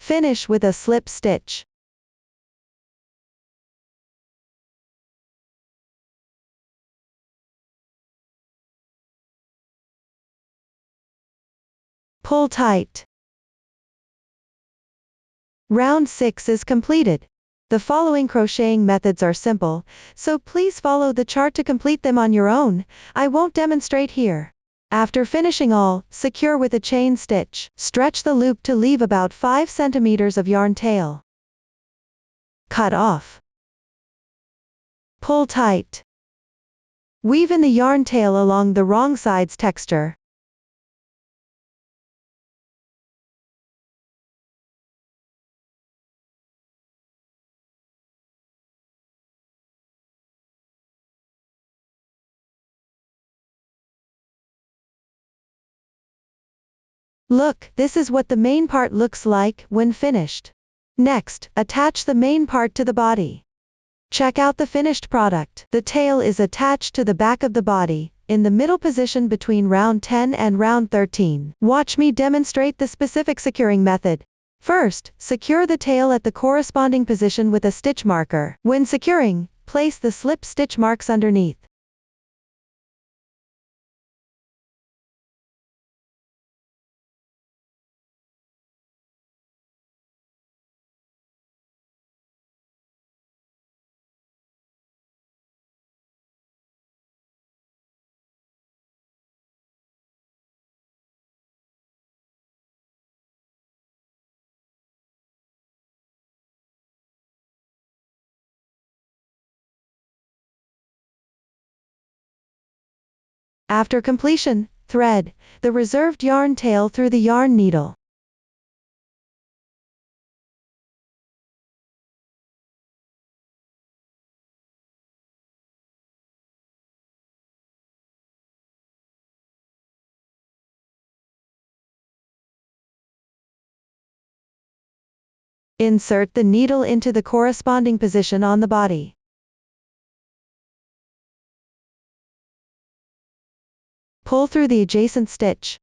Finish with a slip stitch. Pull tight. Round 6 is completed. The following crocheting methods are simple, so please follow the chart to complete them on your own. I won't demonstrate here. After finishing all, secure with a chain stitch. Stretch the loop to leave about 5 centimeters of yarn tail. Cut off. Pull tight. Weave in the yarn tail along the wrong side's texture. Look, this is what the main part looks like when finished. Next, attach the main part to the body. Check out the finished product. The tail is attached to the back of the body, in the middle position between round 10 and round 13. Watch me demonstrate the specific securing method. First, secure the tail at the corresponding position with a stitch marker. When securing, place the slip stitch marks underneath. After completion, thread the reserved yarn tail through the yarn needle. Insert the needle into the corresponding position on the body. Pull through the adjacent stitch.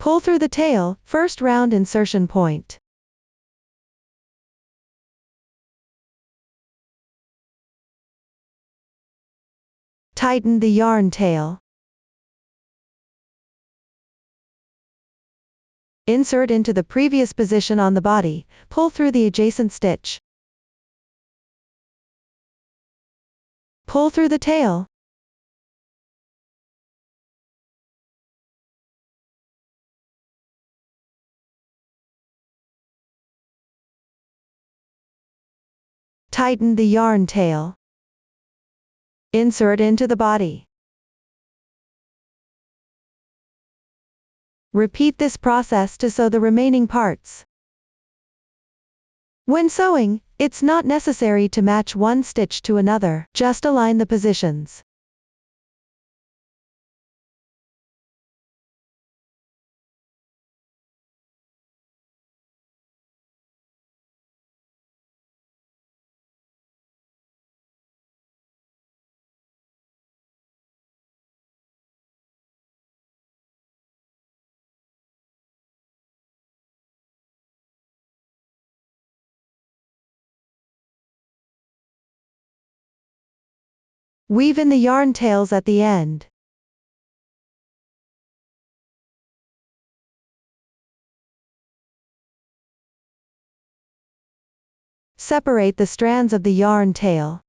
Pull through the tail, first round insertion point. Tighten the yarn tail. Insert into the previous position on the body, pull through the adjacent stitch. Pull through the tail. Tighten the yarn tail. Insert into the body. Repeat this process to sew the remaining parts. When sewing, it's not necessary to match one stitch to another, just align the positions. Weave in the yarn tails at the end. Separate the strands of the yarn tail.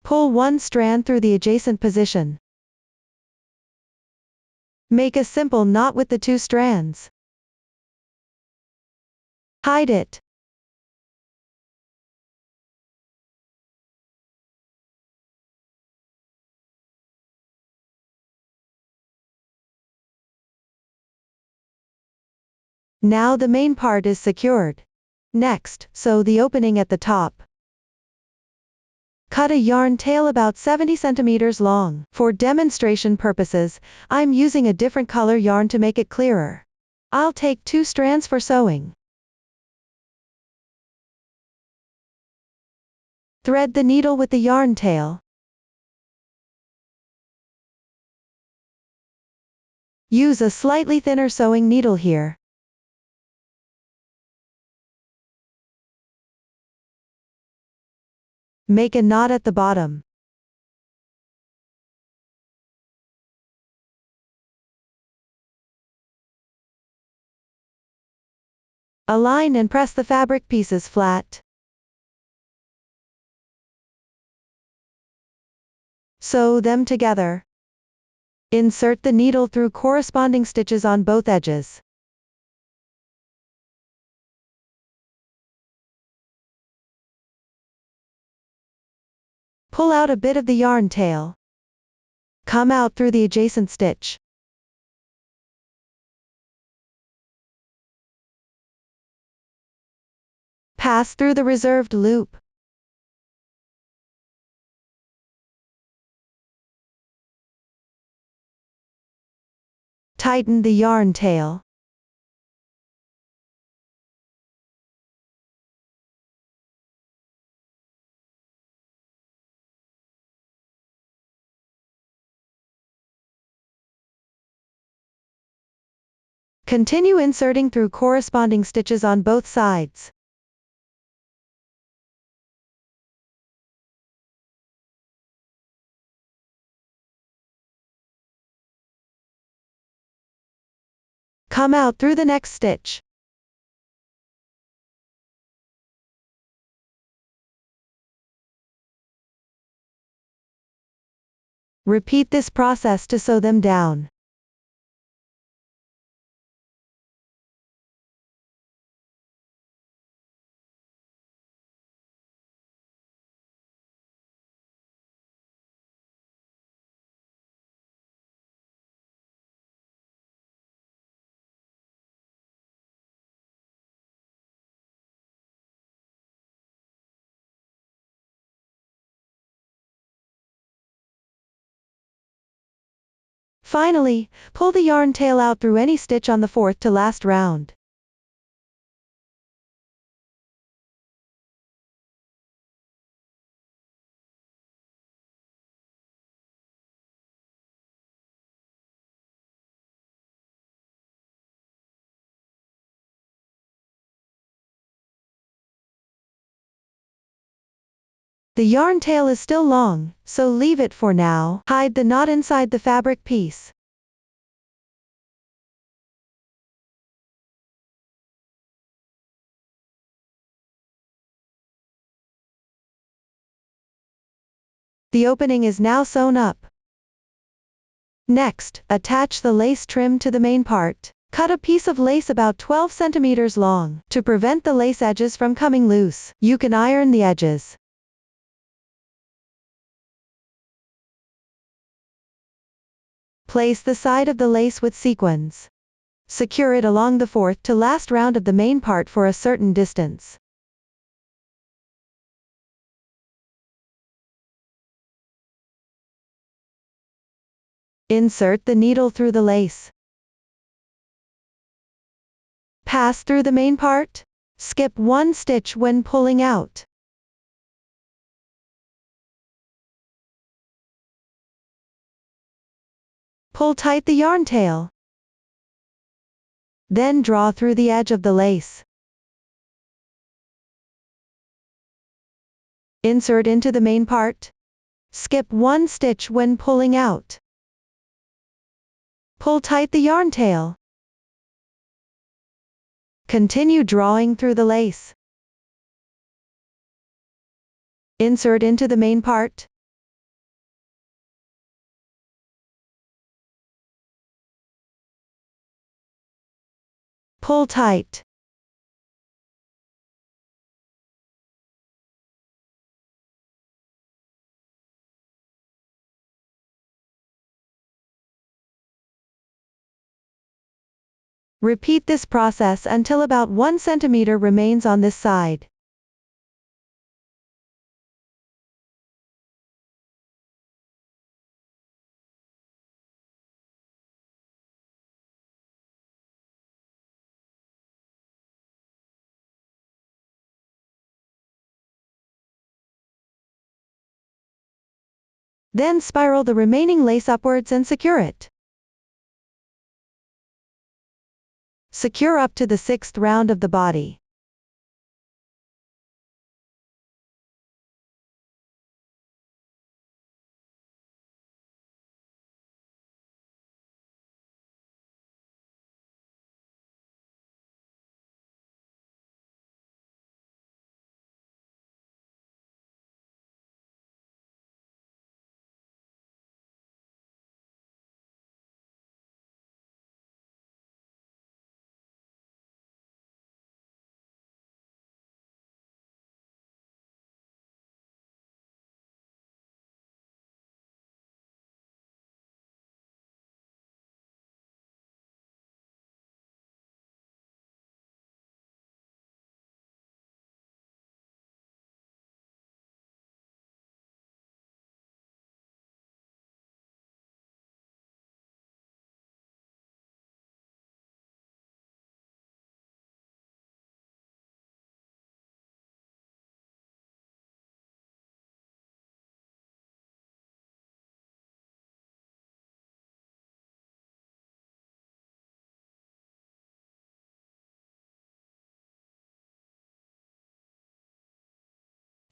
Pull one strand through the adjacent position. Make a simple knot with the two strands. Hide it. Now the main part is secured. Next, sew the opening at the top. Cut a yarn tail about 70 centimeters long. For demonstration purposes, I'm using a different color yarn to make it clearer. I'll take 2 strands for sewing. Thread the needle with the yarn tail. Use a slightly thinner sewing needle here. Make a knot at the bottom. Align and press the fabric pieces flat. Sew them together. Insert the needle through corresponding stitches on both edges. Pull out a bit of the yarn tail. Come out through the adjacent stitch. Pass through the reserved loop. Tighten the yarn tail. Continue inserting through corresponding stitches on both sides. Come out through the next stitch. Repeat this process to sew them down. Finally, pull the yarn tail out through any stitch on the fourth to last round. The yarn tail is still long, so leave it for now. Hide the knot inside the fabric piece. The opening is now sewn up. Next, attach the lace trim to the main part. Cut a piece of lace about 12 centimeters long. To prevent the lace edges from coming loose, you can iron the edges. Place the side of the lace with sequins. Secure it along the fourth to last round of the main part for a certain distance. Insert the needle through the lace. Pass through the main part. Skip one stitch when pulling out. Pull tight the yarn tail. Then draw through the edge of the lace. Insert into the main part. Skip one stitch when pulling out. Pull tight the yarn tail. Continue drawing through the lace. Insert into the main part. Pull tight. Repeat this process until about 1 centimeter remains on this side. Then spiral the remaining lace upwards and secure it. Secure up to the 6th round of the body.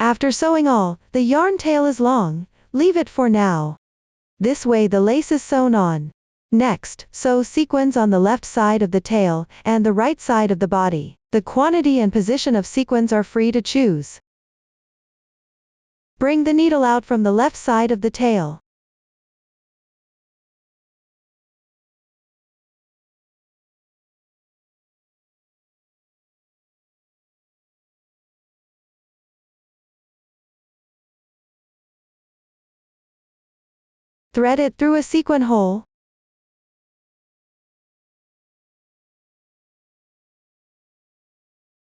After sewing all, the yarn tail is long, leave it for now. This way the lace is sewn on. Next, sew sequins on the left side of the tail, and the right side of the body. The quantity and position of sequins are free to choose. Bring the needle out from the left side of the tail. Thread it through a sequin hole.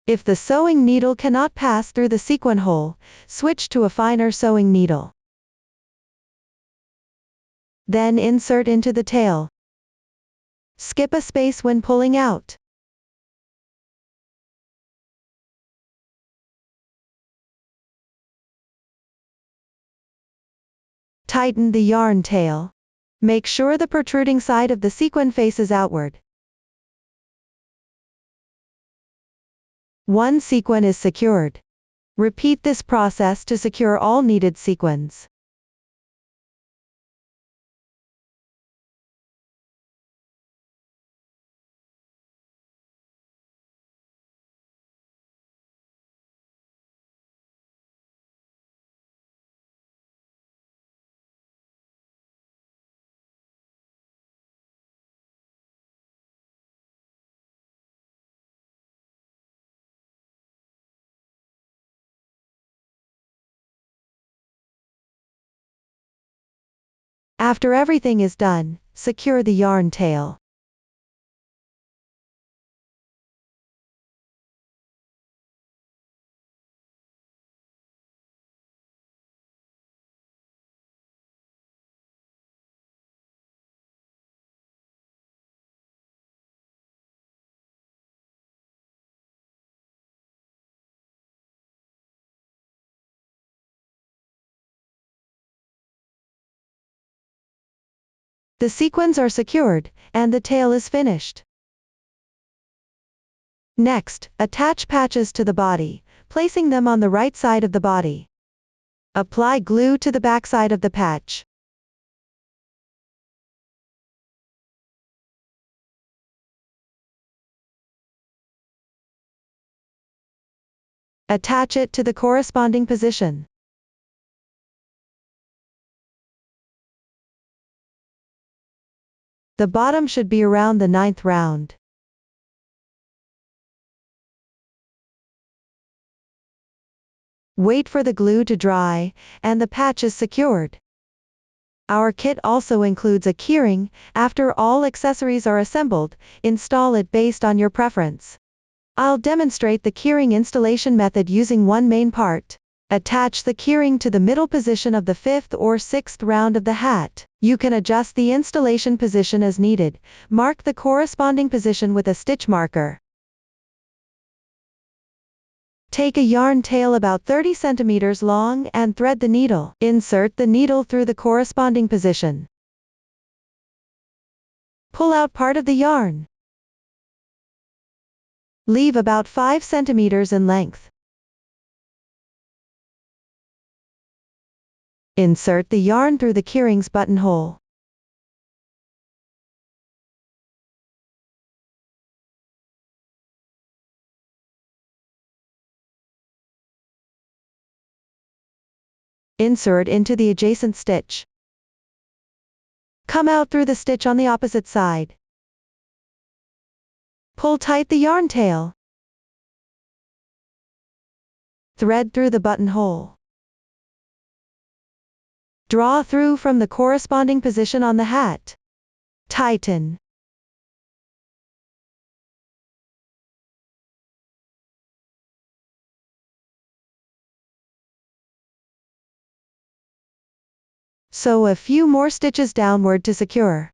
If the sewing needle cannot pass through the sequin hole, switch to a finer sewing needle. Then insert into the tail. Skip a space when pulling out. Tighten the yarn tail. Make sure the protruding side of the sequin faces outward. One sequin is secured. Repeat this process to secure all needed sequins. After everything is done, secure the yarn tail. The sequins are secured, and the tail is finished. Next, attach patches to the body, placing them on the right side of the body. Apply glue to the backside of the patch. Attach it to the corresponding position. The bottom should be around the 9th round. Wait for the glue to dry, and the patch is secured. Our kit also includes a keyring. After all accessories are assembled, install it based on your preference. I'll demonstrate the keyring installation method using one main part. Attach the keyring to the middle position of the 5th or 6th round of the hat. You can adjust the installation position as needed. Mark the corresponding position with a stitch marker. Take a yarn tail about 30 centimeters long and thread the needle. Insert the needle through the corresponding position. Pull out part of the yarn. Leave about 5 centimeters in length. Insert the yarn through the keyring's buttonhole. Insert into the adjacent stitch. Come out through the stitch on the opposite side. Pull tight the yarn tail. Thread through the buttonhole. Draw through from the corresponding position on the hat. Tighten. Sew a few more stitches downward to secure.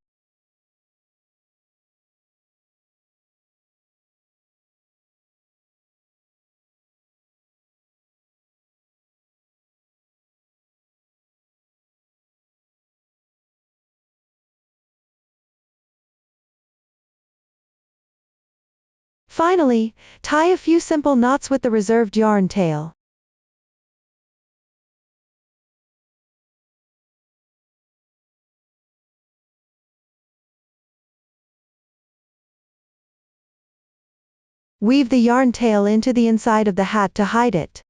Finally, tie a few simple knots with the reserved yarn tail. Weave the yarn tail into the inside of the hat to hide it.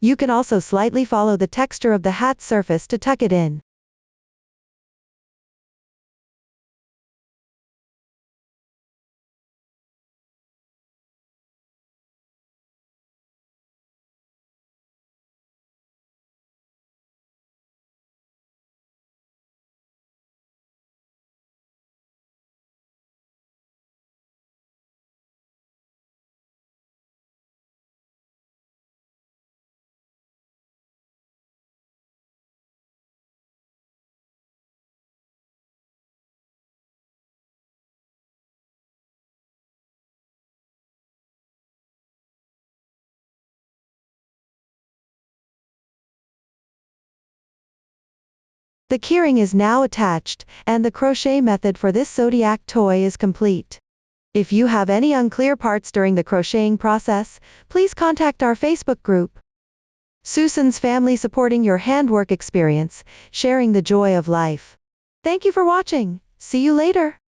You can also slightly follow the texture of the hat surface to tuck it in. The keyring is now attached, and the crochet method for this Zodiac toy is complete. If you have any unclear parts during the crocheting process, please contact our Facebook group. Susan's family, supporting your handwork experience, sharing the joy of life. Thank you for watching. See you later.